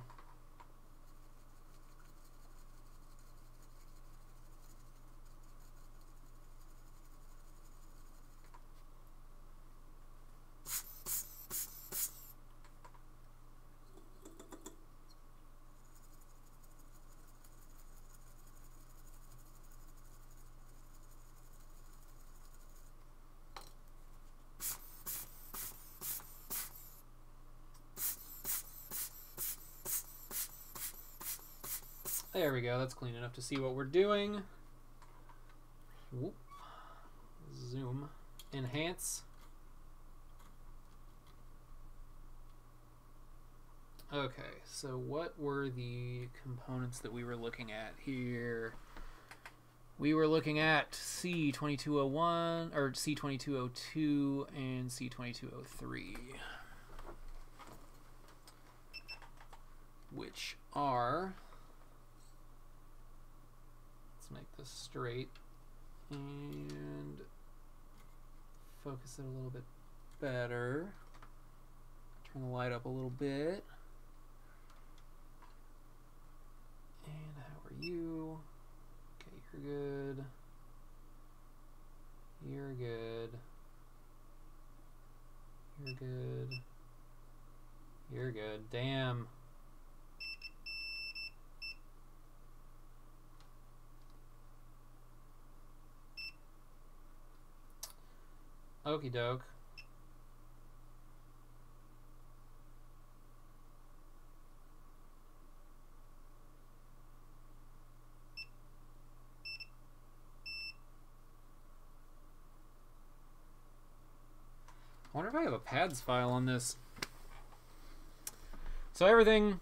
There we go, that's clean enough to see what we're doing. Whoop. Zoom. Enhance. Okay, so what were the components that we were looking at here? We were looking at C2201, or C2202, and C2203. Which are... Let's make this straight and focus it a little bit better. Turn the light up a little bit. And how are you? Okay, you're good. You're good. You're good. You're good. Damn. Okie doke. I wonder if I have a pads file on this. So everything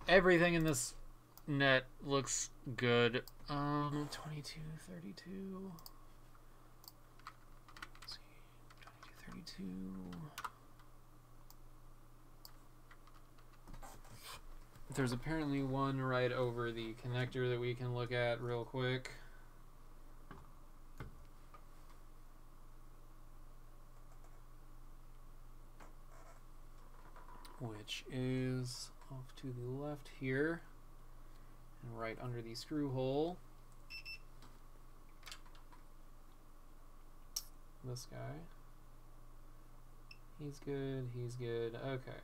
in this net looks good. 22, 32. Let's see, 22, 32. There's apparently one right over the connector that we can look at real quick. Which is off to the left here and right under the screw hole. This guy. He's good, he's good. Okay.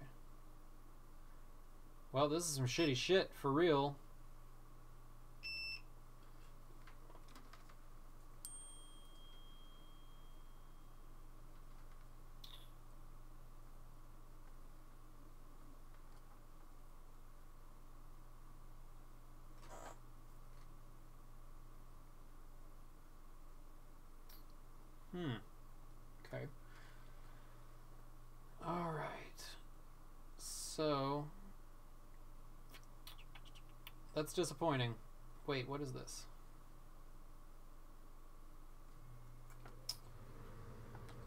Well, this is some shitty shit, for real. So that's disappointing. Wait, what is this?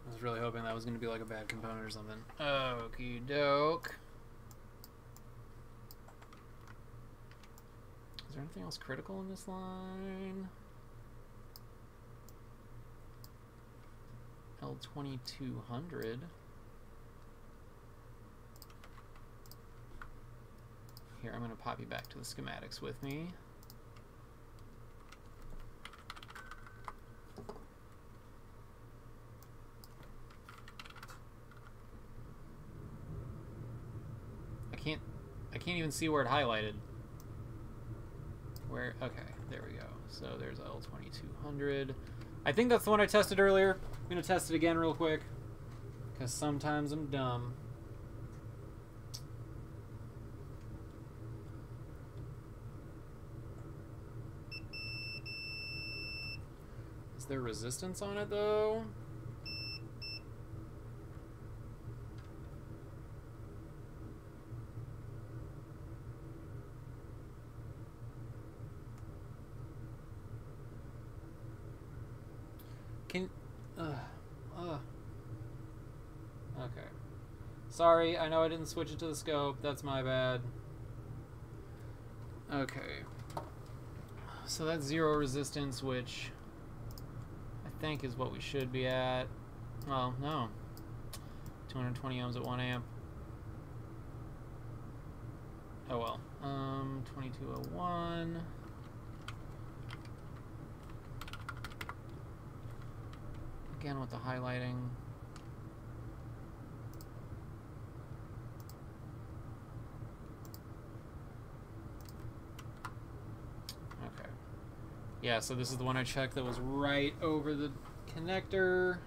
I was really hoping that was going to be like a bad component or something. Okie doke. Is there anything else critical in this line? L2200. Here, I'm going to pop you back to the schematics with me. I can't even see where it highlighted. Where? Okay, there we go. So there's L2200. I think that's the one I tested earlier. I'm going to test it again real quick, because sometimes I'm dumb. Is there resistance on it, though? Okay. Sorry, I know I didn't switch it to the scope. That's my bad. Okay. So that's 0 resistance, which I think is what we should be at. Well, no. 220 ohms at 1 amp. Oh well. 2201. Again with the highlighting. Okay. Yeah, so this is the one I checked that was right over the connector.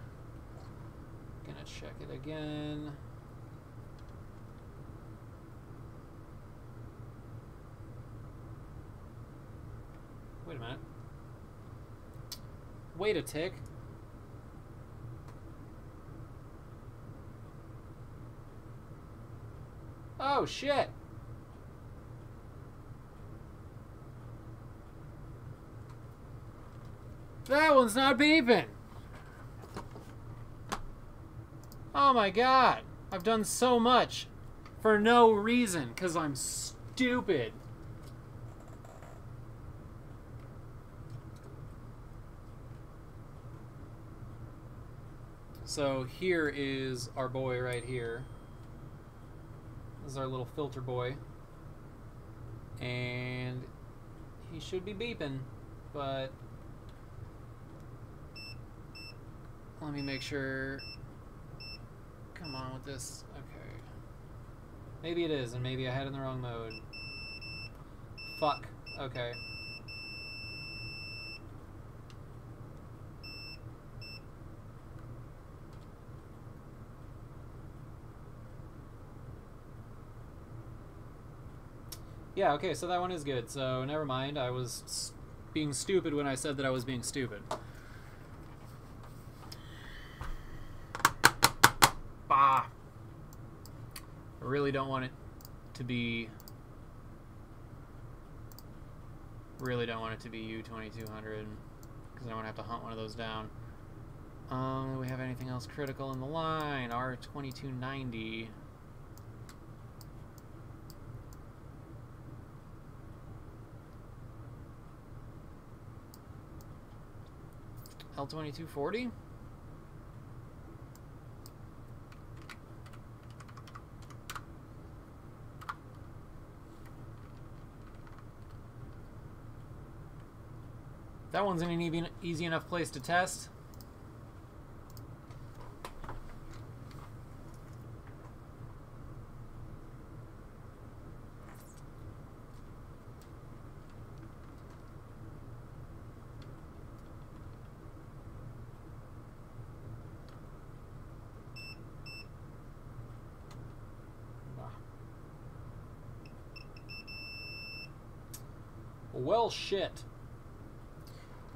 Gonna check it again. Wait a minute. Wait a tick. Oh, shit. That one's not beeping. Oh my god. I've done so much for no reason because I'm stupid. So here is our boy right here. This is our little filter boy. And he should be beeping, but let me make sure. Come on with this. Okay. Maybe it is, and maybe I had it in the wrong mode. Fuck. Okay. Yeah, okay, so that one is good. So, never mind. I was being stupid when I said that I was being stupid. Bah! I really don't want it to be... Really don't want it to be U2200, because I don't want to have to hunt one of those down. Do we have anything else critical in the line? R2290... L2240? That one's in an even easy enough place to test. Well, shit.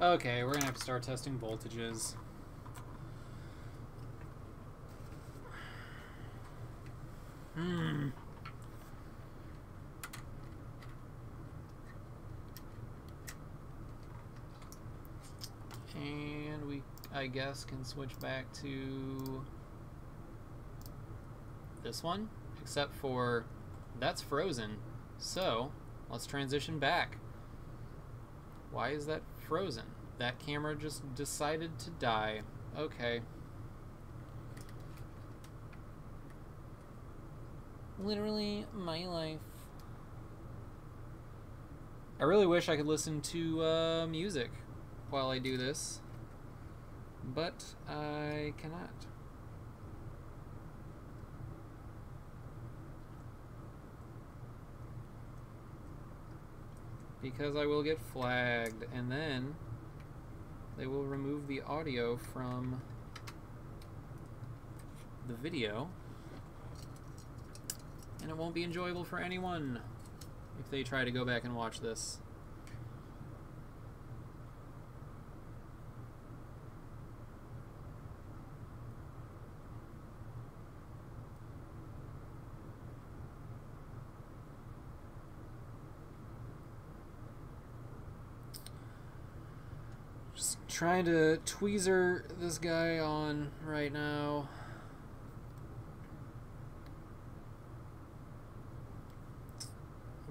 Okay, we're gonna have to start testing voltages. I guess, can switch back to this one, except for that's frozen. So let's transition back. Why is that frozen? That camera just decided to die. Okay. Literally my life. I really wish I could listen to music while I do this, but I cannot. Because I will get flagged, and then they will remove the audio from the video, and it won't be enjoyable for anyone if they try to go back and watch this. Just trying to tweezer this guy on right now.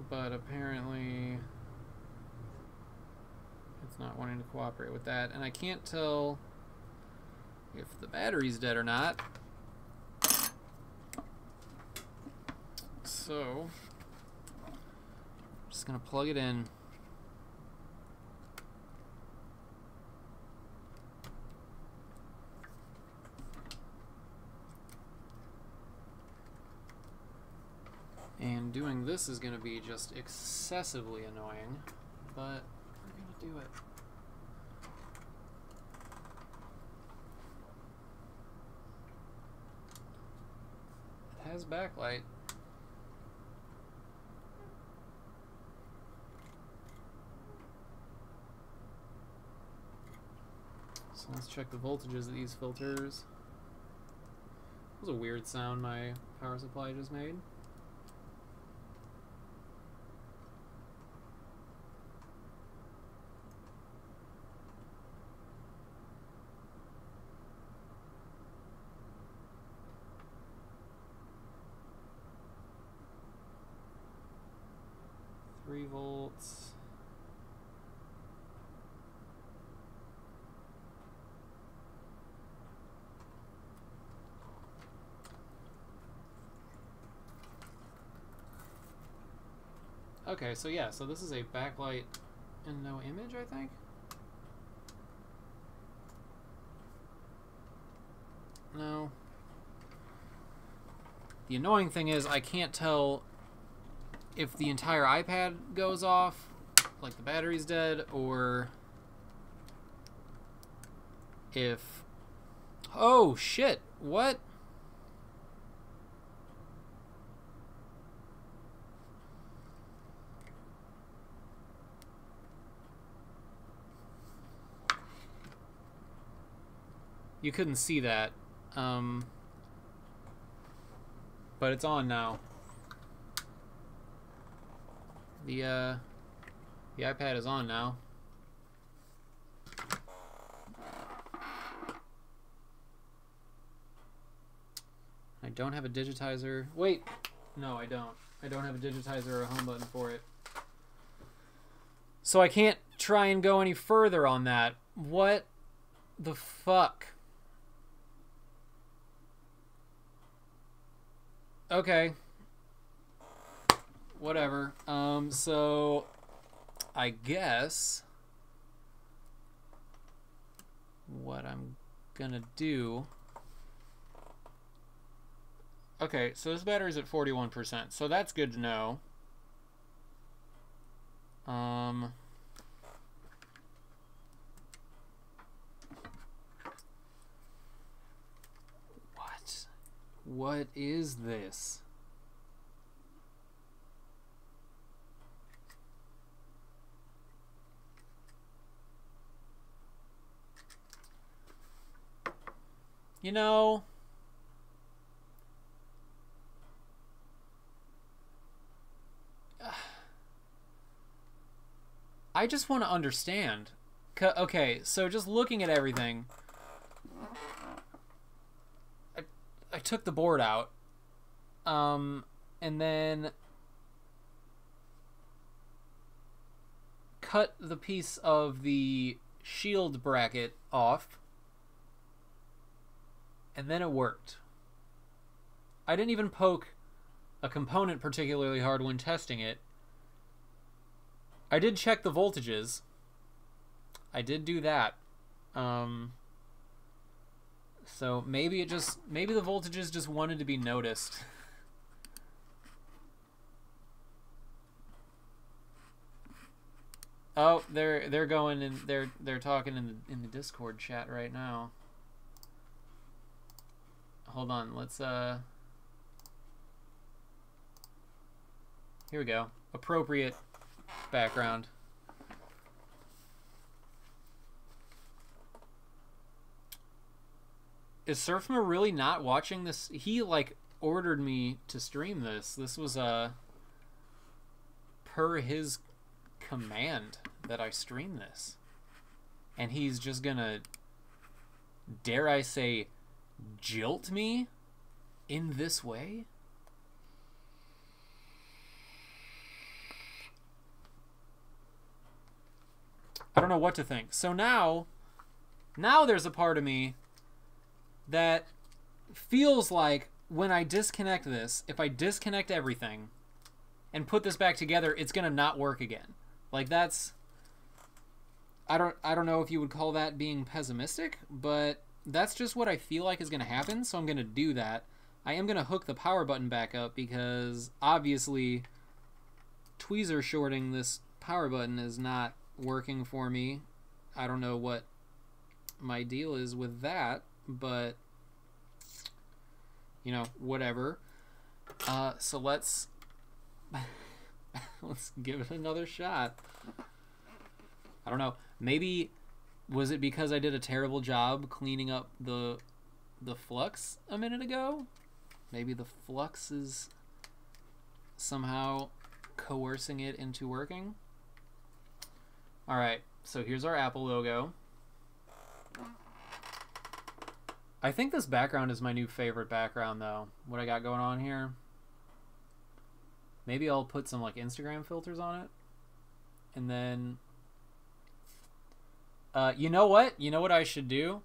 But apparently it's not wanting to cooperate with that, and I can't tell if the battery's dead or not. So I'm just gonna plug it in. And doing this is going to be just excessively annoying, but we're going to do it. It has backlight. So let's check the voltages of these filters. That was a weird sound my power supply just made. Volts. Okay, so yeah, so this is a backlight and no image, I think. No. The annoying thing is I can't tell if the entire iPad goes off, like the battery's dead, or if... Oh, shit! What? You couldn't see that, but it's on now. The iPad is on now. I don't have a digitizer. Wait, no, I don't. I don't have a digitizer or a home button for it. So I can't try and go any further on that. What the fuck? Okay. Whatever. So I guess what I'm gonna do... Okay, so this battery's at 41%, so that's good to know. What is this? You know, I just want to understand. Okay, so just looking at everything, took the board out, and then cut the piece of the shield bracket off, and then it worked. I didn't even poke a component particularly hard when testing it. I did check the voltages. I did do that. So maybe the voltages just wanted to be noticed. Oh, they're going and they're talking in the Discord chat right now. Hold on, let's here we go. Appropriate background. Is Surfma really not watching this? He like ordered me to stream this. This was per his command that I stream this. And he's just gonna, dare I say, jilt me in this way? I don't know what to think. So now there's a part of me that feels like when I disconnect this, if I disconnect everything and put this back together, it's gonna not work again. Like that's, I don't know if you would call that being pessimistic, but that's just what I feel like is gonna happen. So I'm gonna do that. I am gonna hook the power button back up because obviously tweezer shorting this power button is not working for me. I don't know what my deal is with that, but you know, whatever. So let's give it another shot. I don't know. Maybe was it because I did a terrible job cleaning up the flux a minute ago? Maybe the flux is somehow coercing it into working. All right. So here's our Apple logo. I think this background is my new favorite background, though. What I got going on here. Maybe I'll put some like Instagram filters on it. And then you know what? You know what I should do?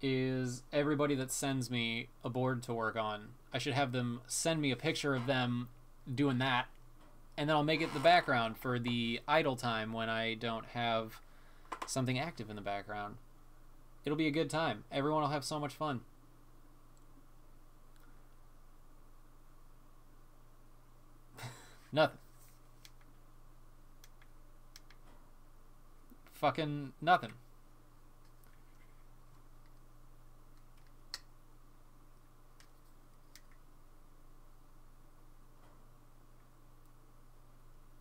Is everybody that sends me a board to work on, I should have them send me a picture of them doing that. And then I'll make it the background for the idle time when I don't have something active in the background. It'll be a good time. Everyone will have so much fun. Nothing. Fucking nothing.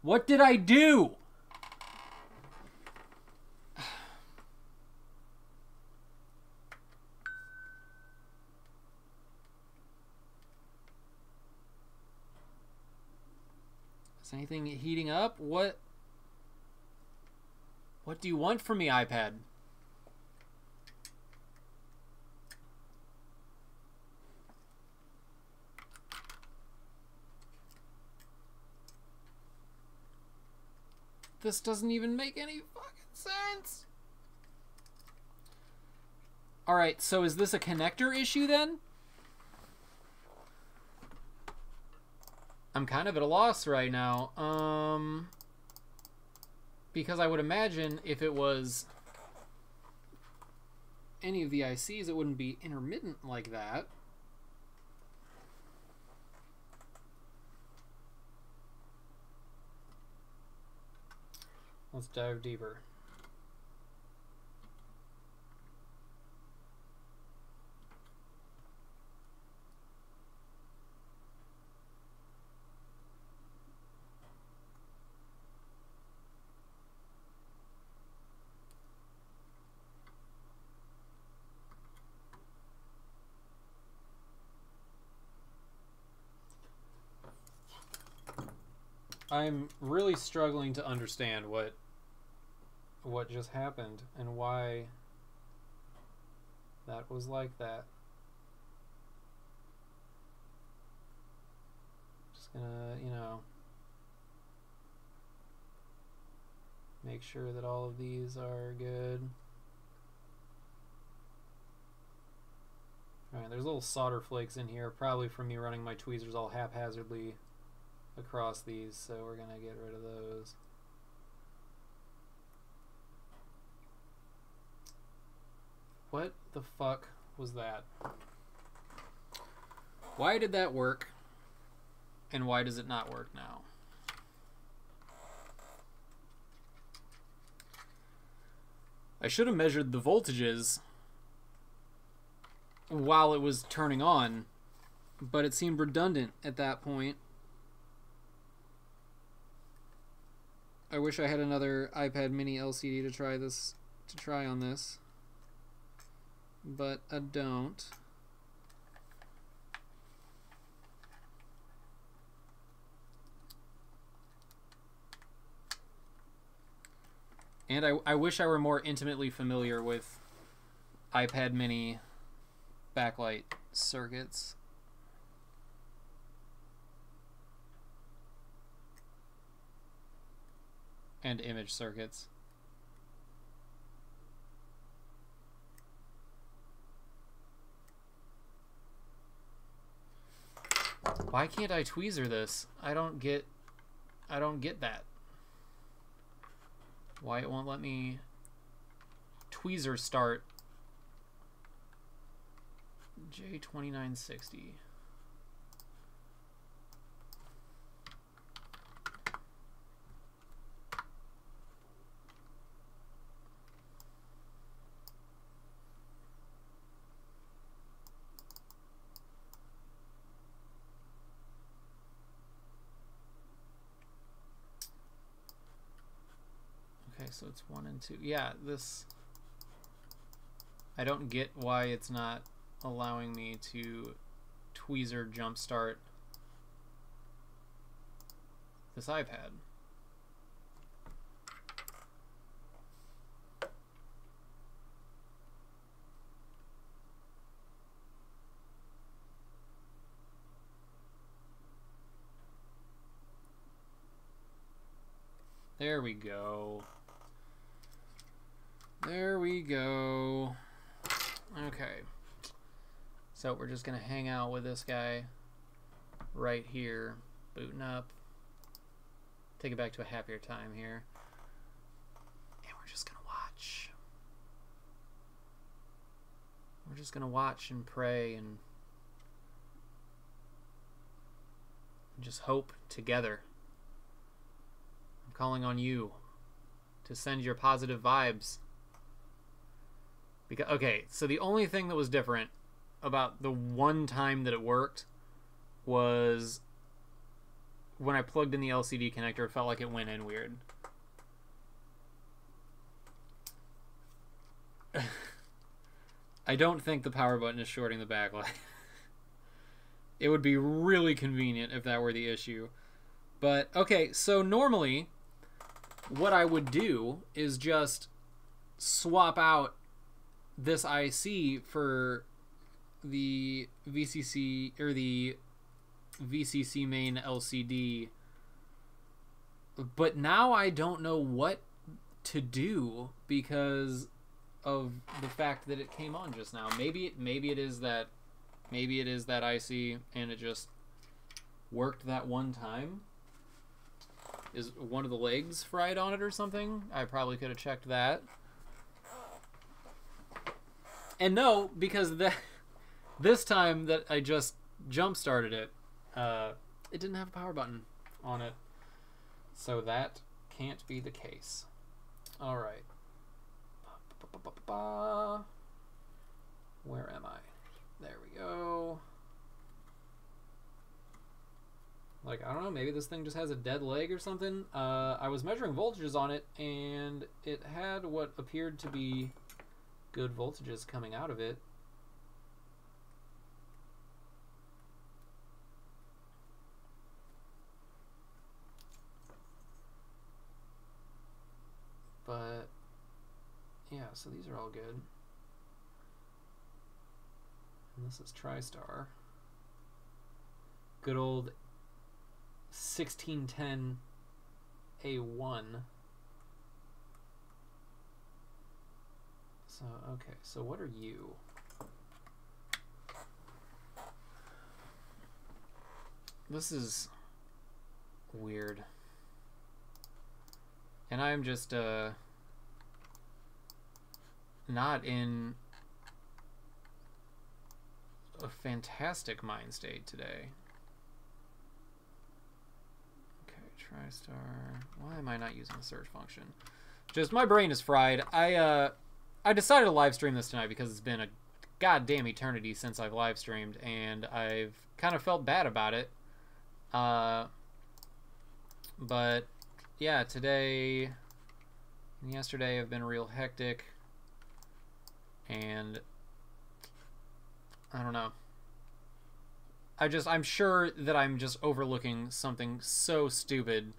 What did I do? Is anything heating up? What do you want from me, iPad? This doesn't even make any fucking sense. Alright, so is this a connector issue then? I'm kind of at a loss right now. Because I would imagine if it was any of the ICs, it wouldn't be intermittent like that. Let's dive deeper. I'm really struggling to understand what just happened and why that was like that. Just gonna, you know, make sure that all of these are good. Alright, there's little solder flakes in here, probably from me running my tweezers all haphazardly across these, so we're gonna get rid of those. What the fuck was that? Why did that work? And why does it not work now? I should have measured the voltages while it was turning on, but it seemed redundant at that point. I wish I had another iPad mini LCD to try on this, but I don't. And I wish I were more intimately familiar with iPad mini backlight circuits. And image circuits. Why can't I tweezer this? I don't get that. Why it won't let me tweezer start J2960. So it's 1 and 2. Yeah, this... I don't get why it's not allowing me to tweezer jumpstart this iPad. There we go. There we go. Okay. So we're just going to hang out with this guy right here. Booting up. Take it back to a happier time here. And we're just going to watch. We're just going to watch and pray and just hope together. I'm calling on you to send your positive vibes. Because, okay, so the only thing that was different about the one time that it worked was when I plugged in the LCD connector, it felt like it went in weird. I don't think the power button is shorting the backlight. It would be really convenient if that were the issue. But, okay, so normally what I would do is just swap out this IC for the VCC or the VCC main LCD, but now I don't know what to do because of the fact that it came on just now. Maybe it is that IC and it just worked that one time. Is one of the legs fried on it or something? I probably could have checked that. And no, because this time that I just jump-started it, it didn't have a power button on it. So that can't be the case. All right. Where am I? There we go. Like, I don't know, maybe this thing just has a dead leg or something. I was measuring voltages on it, and it had what appeared to be good voltages coming out of it. But yeah, so these are all good. And this is TriStar. Good old 1610 A1. So, okay, so what are you? This is weird. And I'm just, not in a fantastic mind state today. Okay, TriStar. Why am I not using the search function? Just, my brain is fried. I decided to live stream this tonight because it's been a goddamn eternity since I've live streamed, and I've kind of felt bad about it. But yeah, today and yesterday have been real hectic, and I don't know. I'm sure that I'm just overlooking something so stupid.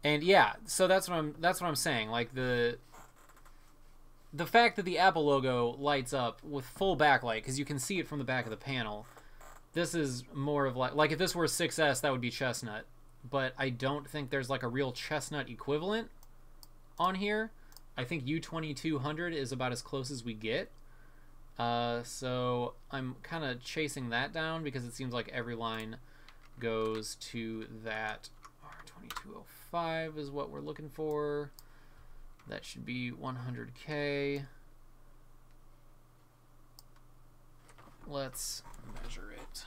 And yeah, so that's what I'm saying. Like the fact that the Apple logo lights up with full backlight, because you can see it from the back of the panel. This is more of like if this were 6S, that would be chestnut. But I don't think there's like a real chestnut equivalent on here. I think U2200 is about as close as we get. So I'm kind of chasing that down because it seems like every line goes to that. R2205 is what we're looking for. That should be 100K. Let's measure it.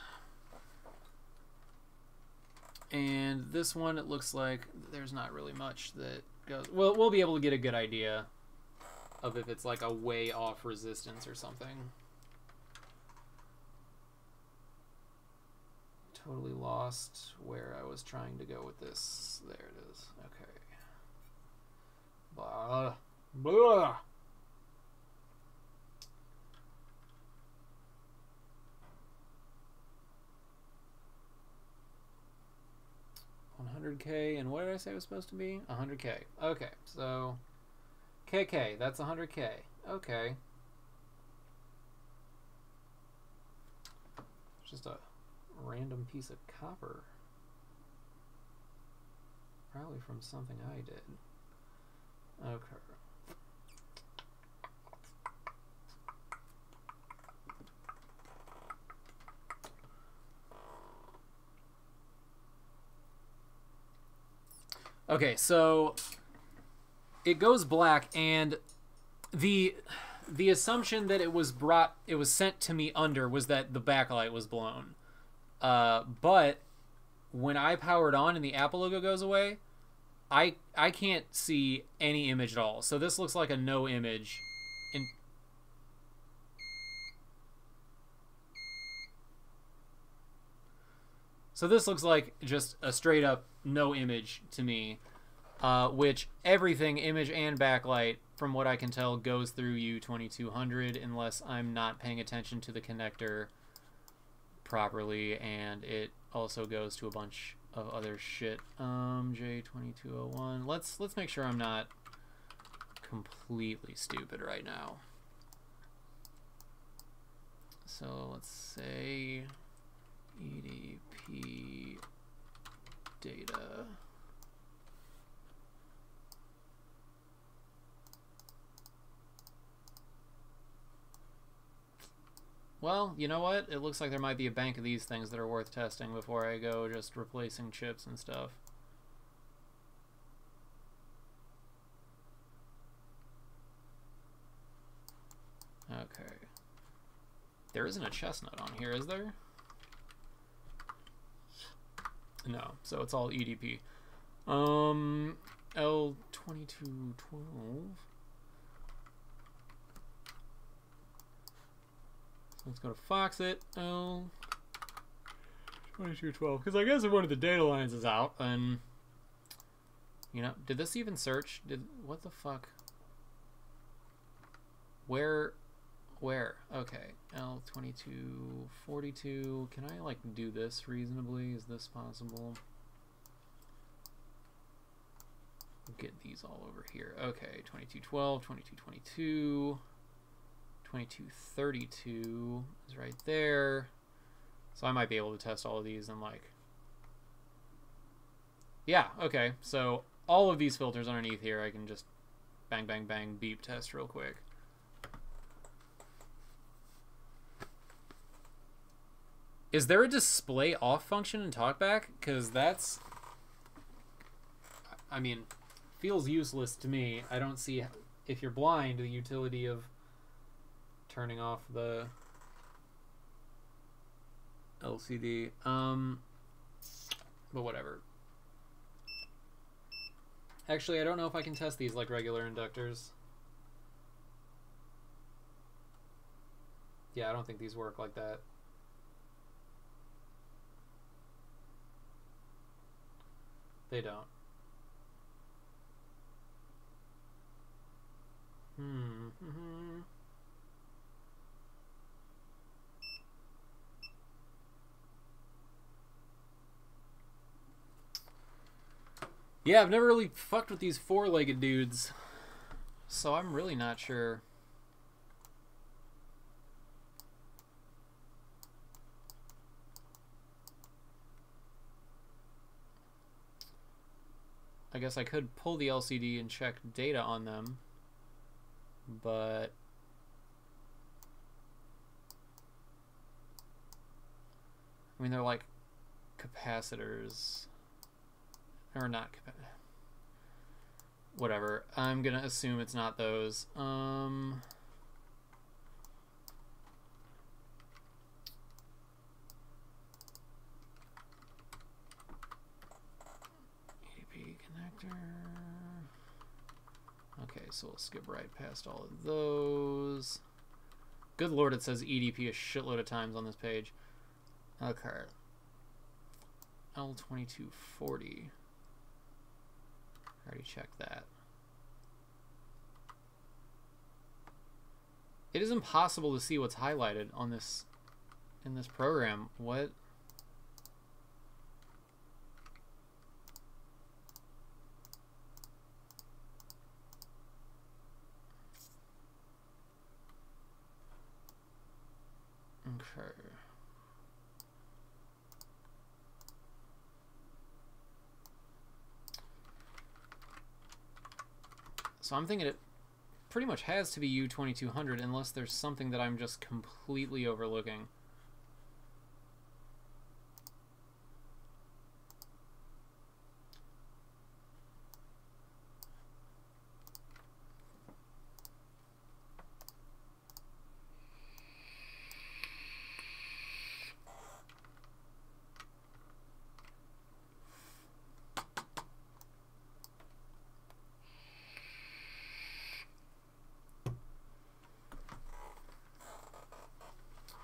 And this one, it looks like there's not really much that goes. Well, we'll be able to get a good idea of if it's like a way off resistance or something. Totally lost where I was trying to go with this. There it is. Okay. Blah. Blah. $100K, and what did I say it was supposed to be? 100K. Okay, so KK, that's 100K. Okay. Just a random piece of copper. Probably from something I did. Okay. Okay, so it goes black, and the assumption that it was sent to me under was that the backlight was blown. But when I power it on and the Apple logo goes away, I can't see any image at all. So this looks like a no image. So this looks like just a straight up no image to me, which everything, image and backlight, from what I can tell, goes through U2200 unless I'm not paying attention to the connector properly, and it also goes to a bunch of other shit. J2201. Let's make sure I'm not completely stupid right now. So let's say EDP data. Well, you know what? It looks like there might be a bank of these things that are worth testing before I go just replacing chips and stuff. Okay. There isn't a chestnut on here, is there? No, so it's all EDP. L2212. Let's go to Foxit. L2212. Because I guess if one of the data lines is out, then, you know, did this even search? What the fuck? Where? Okay. L2242. Can I, like, do this reasonably? Is this possible? Get these all over here. Okay. 2212, 2222. 2232 is right there. So I might be able to test all of these in like Yeah, okay. So all of these filters underneath here, I can just bang, bang, bang, beep test real quick. Is there a display off function in TalkBack? Because that's, I mean, feels useless to me. I don't see, if you're blind, the utility of turning off the LCD. But whatever. Actually, I don't know if I can test these like regular inductors. Yeah, I don't think these work like that. They don't. Yeah, I've never really fucked with these four-legged dudes, so I'm really not sure. I guess I could pull the LCD and check data on them, but I mean, they're like capacitors, or not, whatever. I'm gonna assume it's not those. Okay, so we'll skip right past all of those. Good lord, it says EDP a shitload of times on this page. Okay. L2240. I already checked that. It is impossible to see what's highlighted on this in this program. What? Okay. So I'm thinking it pretty much has to be U2200 unless there's something that I'm just completely overlooking.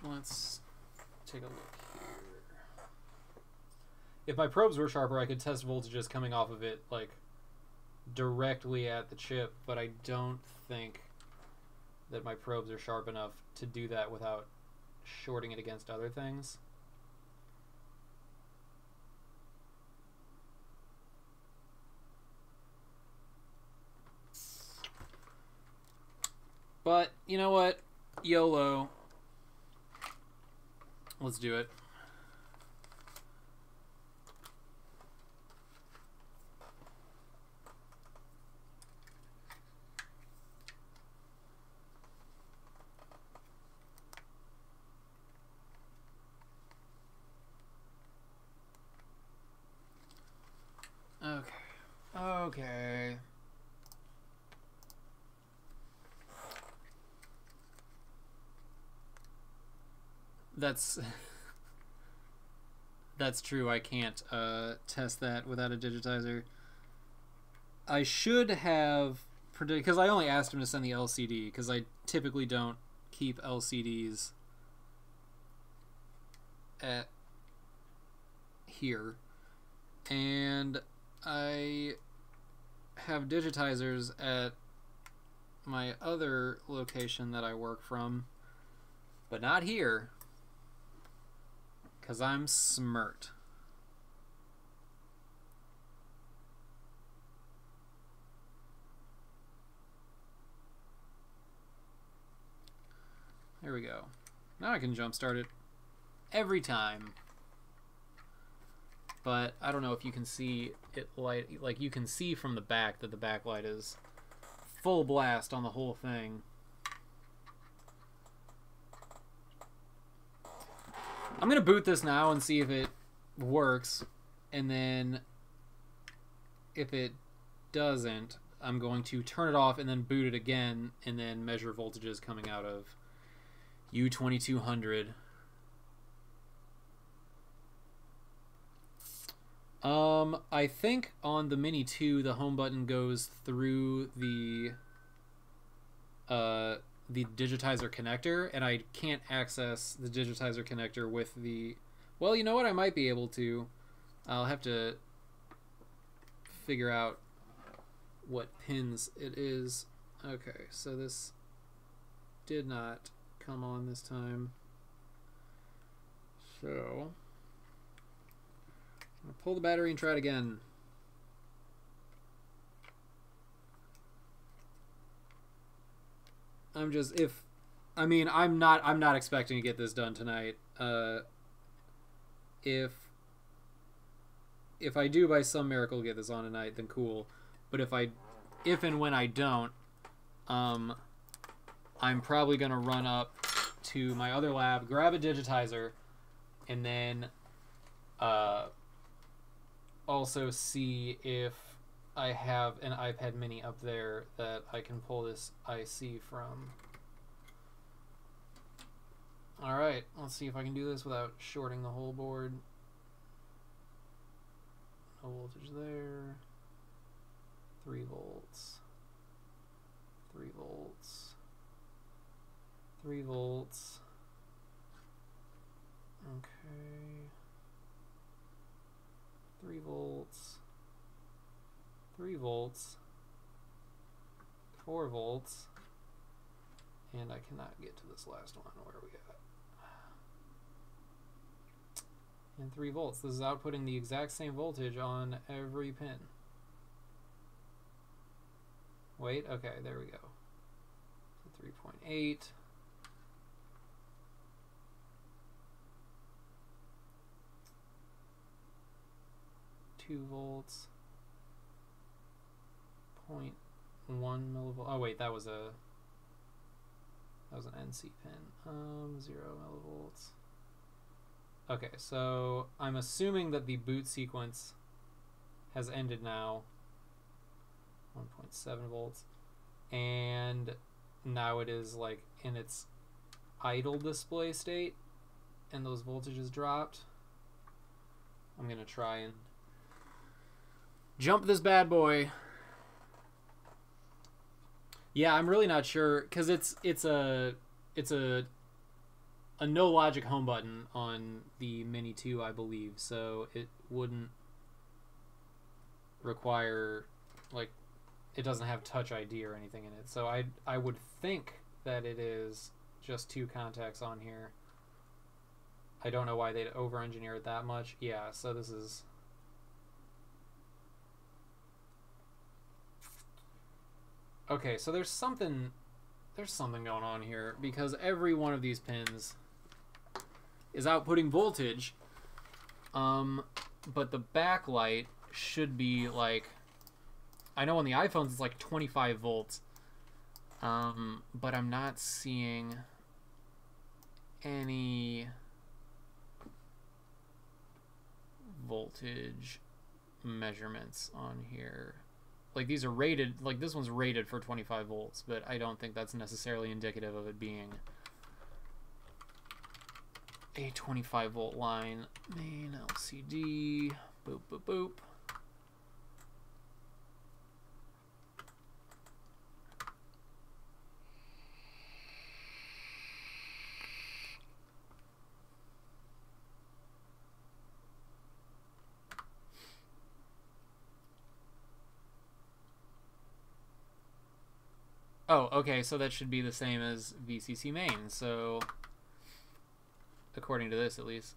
Let's take a look here. If my probes were sharper, I could test voltages coming off of it, like, directly at the chip, but I don't think that my probes are sharp enough to do that without shorting it against other things. But, you know what? YOLO. Let's do it. Okay. Okay. That's true. I can't test that without a digitizer. I should have predicted, because I only asked him to send the LCD, because I typically don't keep LCDs at here, and I have digitizers at my other location that I work from, but not here. Because I'm smart. There we go. Now I can jumpstart it every time. but I don't know if you can see it light. Like, you can see from the back that the backlight is full blast on the whole thing. I'm gonna boot this now and see if it works, and then if it doesn't, I'm going to turn it off and then boot it again and then measure voltages coming out of U2200. I think on the Mini 2 the home button goes through the digitizer connector, and I can't access the digitizer connector with the... Well, you know what? I might be able to. I'll have to figure out what pins it is. Okay, so this did not come on this time. So I'm gonna pull the battery and try it again. I'm not expecting to get this done tonight. If I do by some miracle get this on tonight, then cool. But if and when I don't, I'm probably gonna run up to my other lab, grab a digitizer, and then also see if I have an iPad mini up there that I can pull this IC from. Alright, let's see if I can do this without shorting the whole board. No voltage there. 3 volts. 3 volts. 3 volts. Okay. 3 volts. 3 volts. 4 volts. And I cannot get to this last one. Where are we at? And 3 volts. This is outputting the exact same voltage on every pin. Wait, okay, there we go. So 3.8. 2 volts. 0.1 millivolt. Oh wait, that was an NC pin. 0 millivolts. Okay, so I'm assuming that the boot sequence has ended now. 1.7 volts. And now it is like in its idle display state, and those voltages dropped. I'm gonna try and jump this bad boy. Yeah, I'm really not sure, because it's a no logic home button on the Mini 2, I believe, so it wouldn't require, like, it doesn't have Touch ID or anything in it. So I would think that it is just 2 contacts on here. I don't know why they'd over-engineer it that much. Yeah, so this is... Okay, so there's something going on here, because every one of these pins is outputting voltage, but the backlight should be like, I know on the iPhones it's like 25 volts, but I'm not seeing any voltage measurements on here. Like, these are rated, like this one's rated for 25 volts, but I don't think that's necessarily indicative of it being a 25 volt line. Main LCD, boop, boop, boop. Oh, okay, so that should be the same as VCC main, so according to this at least.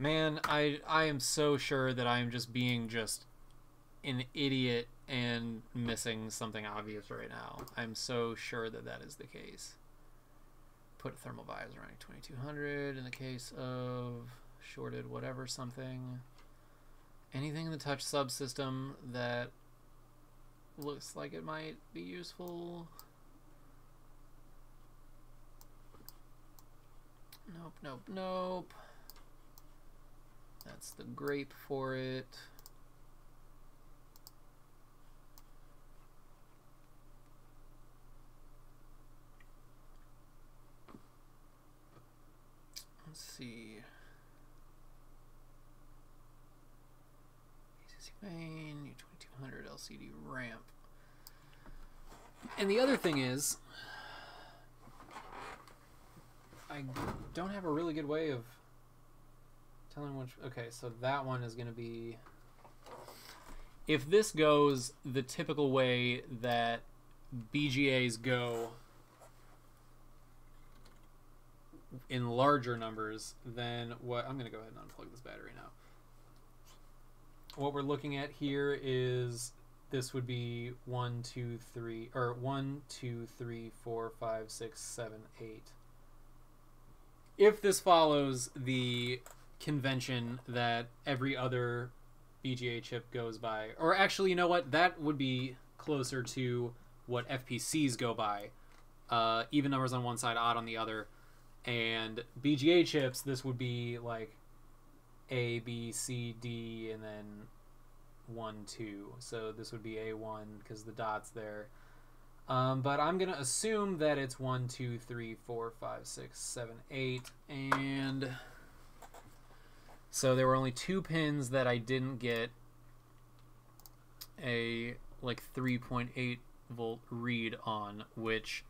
Man, I am so sure that I am just being just an idiot and missing something obvious right now. I'm so sure that that is the case. Put thermal visor running 2200 in the case of shorted whatever something. Anything in the touch subsystem that looks like it might be useful. Nope, nope, nope. That's the grape for it. Let's see. VCC main, U2200 LCD ramp. And the other thing is, I don't have a really good way of telling which... Okay, so that one is going to be... If this goes the typical way that BGAs go in larger numbers, then what... I'm going to go ahead and unplug this battery now. What we're looking at here is this would be 1, 2, 3, or 1, 2, 3, 4, 5, 6, 7, 8. If this follows the convention that every other BGA chip goes by, or actually, you know what? That would be closer to what FPCs go by. Even numbers on one side, odd on the other. And BGA chips, this would be like A, B, C, D, and then 1, 2. So this would be A1 because the dot's there. But I'm going to assume that it's 1, 2, 3, 4, 5, 6, 7, 8. And so there were only 2 pins that I didn't get a like 3.8 volt read on, which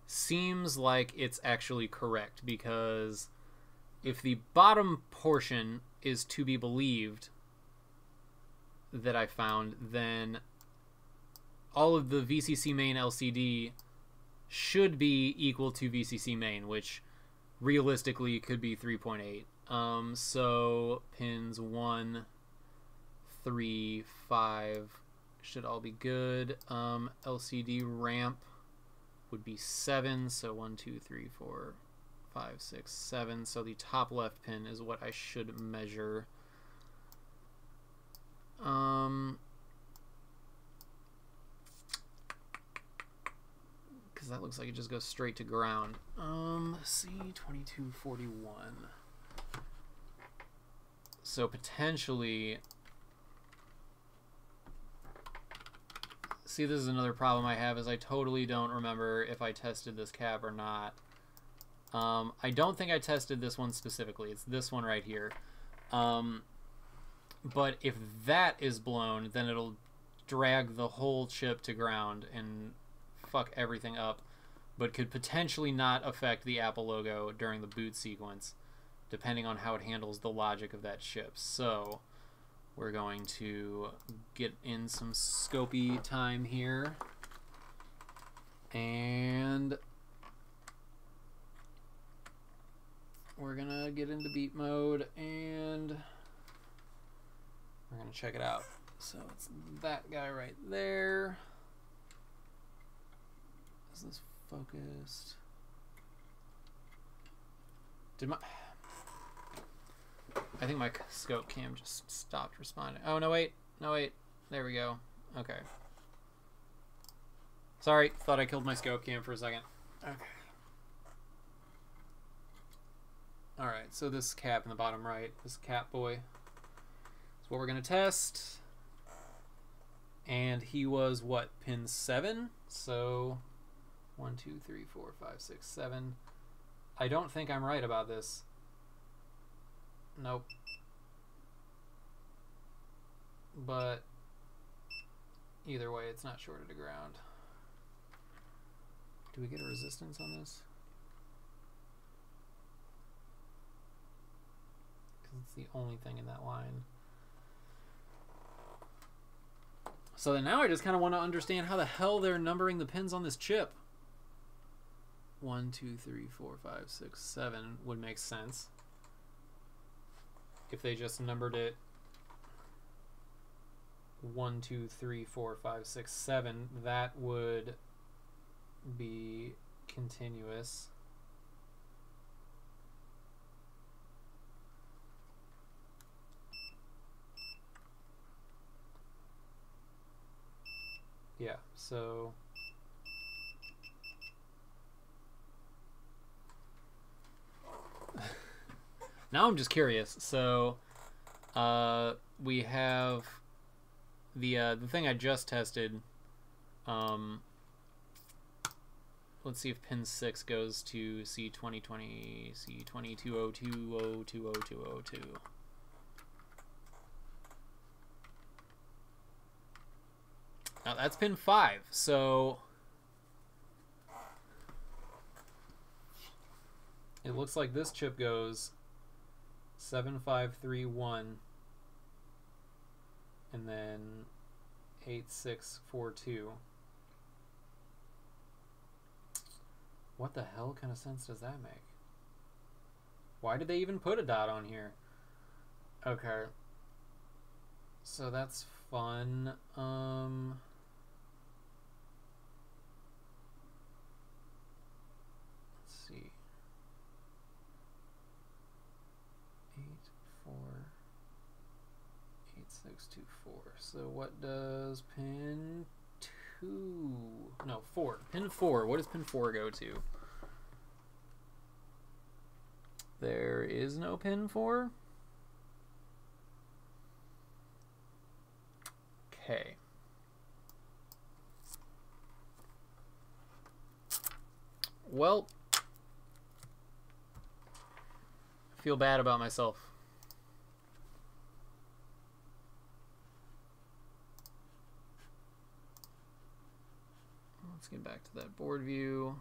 seems like it's actually correct, because if the bottom portion is to be believed that I found, then all of the VCC main LCD should be equal to VCC main, which realistically could be 3.8. So pins 1, 3, 5 should all be good. LCD ramp would be 7, so 1, 2, 3, 4, 5, 6, 7. So the top left pin is what I should measure. Because that looks like it just goes straight to ground. C2241. So potentially... See, this is another problem I have, is I totally don't remember if I tested this cap or not. I don't think I tested this one specifically. It's this one right here. But if that is blown, then it'll drag the whole chip to ground and fuck everything up, but could potentially not affect the Apple logo during the boot sequence, depending on how it handles the logic of that chip. So we're going to get in some scopy time here, and we're gonna get into beat mode, and we're gonna check it out. So it's that guy right there. Is this focused? I think my scope cam just stopped responding. Oh, no, wait. No, wait. There we go. Okay. Sorry. Thought I killed my scope cam for a second. Okay. Alright, so this cap in the bottom right, this cap boy, is what we're going to test. And he was, what, pin 7? So 1, 2, 3, 4, 5, 6, 7. I don't think I'm right about this. Nope. But either way, it's not shorted to ground. Do we get a resistance on this? Because it's the only thing in that line. So then now I just kind of want to understand how the hell they're numbering the pins on this chip. 1, 2, 3, 4, 5, 6, 7 would make sense. if they just numbered it 1, 2, 3, 4, 5, 6, 7, that would be continuous. Yeah, so now I'm just curious. So we have the thing I just tested. Let's see if pin 6 goes to C2020, C2020202020. Now that's pin 5, so it looks like this chip goes 7531 and then 8642. What the hell kind of sense does that make? Why did they even put a dot on here? Okay. So that's fun. Let's see. 8624. So what does pin 2? No, 4. Pin 4. What does pin 4 go to? There is no pin 4. Okay. Well, I feel bad about myself. Let's get back to that board view.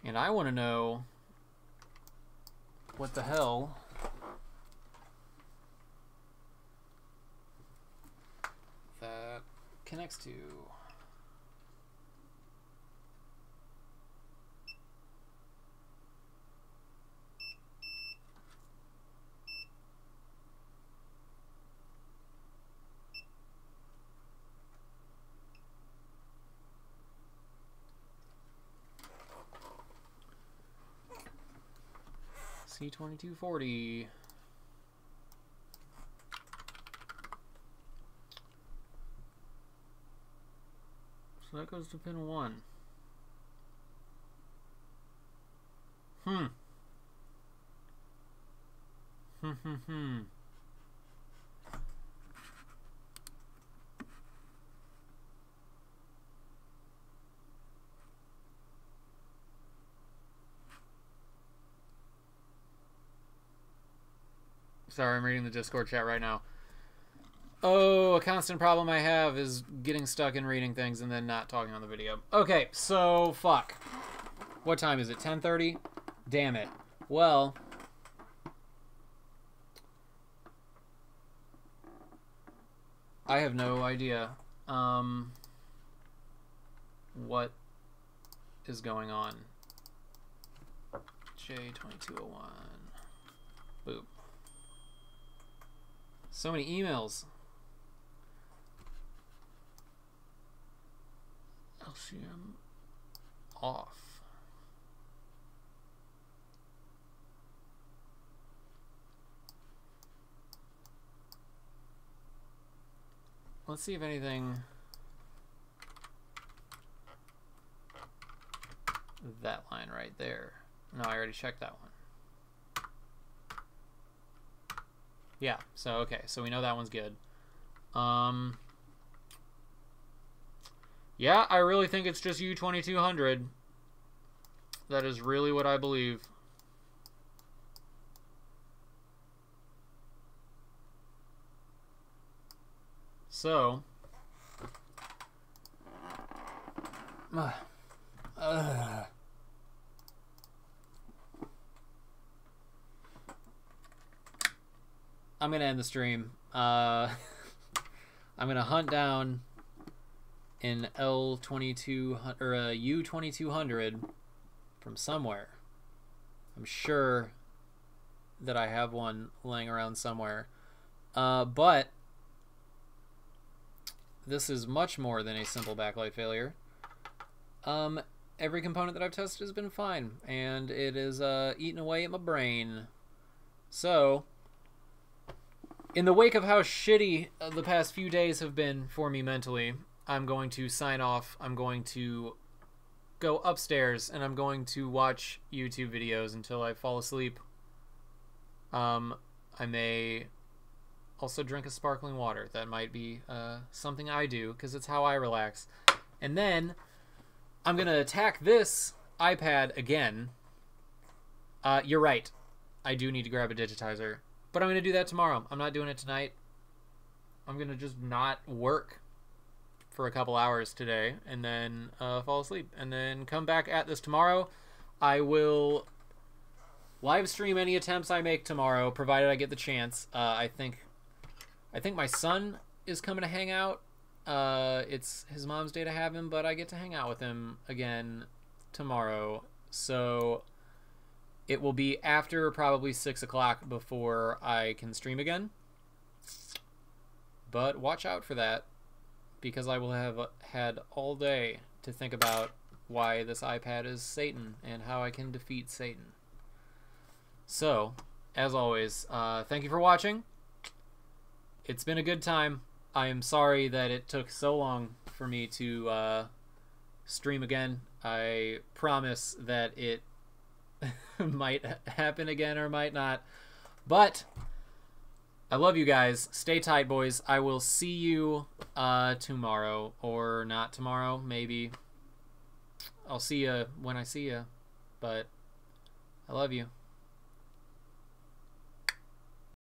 And I want to know what the hell that connects to. C2240. So that goes to pin 1. Sorry, I'm reading the Discord chat right now. Oh, a constant problem I have is getting stuck in reading things and then not talking on the video. Okay, so fuck. What time is it? 10:30? Damn it. Well, I have no idea what is going on. J2201. Boop. So many emails. LCM off. Let's see if anything. That line right there. No, I already checked that one. Yeah, so okay, so we know that one's good. Yeah, I really think it's just U2200. That is really what I believe. So, I'm gonna end the stream. I'm gonna hunt down an L22 or a U2200 from somewhere. I'm sure that I have one laying around somewhere. But this is much more than a simple backlight failure. Every component that I've tested has been fine, and it is eating away at my brain. So, in the wake of how shitty the past few days have been for me mentally, I'm going to sign off. I'm going to go upstairs, and I'm going to watch YouTube videos until I fall asleep. I may also drink a sparkling water. That might be something I do, because it's how I relax. And then I'm going to attack this iPad again. You're right. I do need to grab a digitizer. But I'm going to do that tomorrow. I'm not doing it tonight. I'm going to just not work for a couple hours today and then fall asleep. And then come back at this tomorrow. I will live stream any attempts I make tomorrow, provided I get the chance. I think my son is coming to hang out. It's his mom's day to have him, but I get to hang out with him again tomorrow. So it will be after probably 6 o'clock before I can stream again. But watch out for that, because I will have had all day to think about why this iPad is Satan and how I can defeat Satan. So, as always, thank you for watching. It's been a good time. I am sorry that it took so long for me to stream again. I promise that it might happen again or might not. But I love you guys. Stay tight, boys. I will see you tomorrow, or not tomorrow. Maybe I'll see you when I see you. But I love you.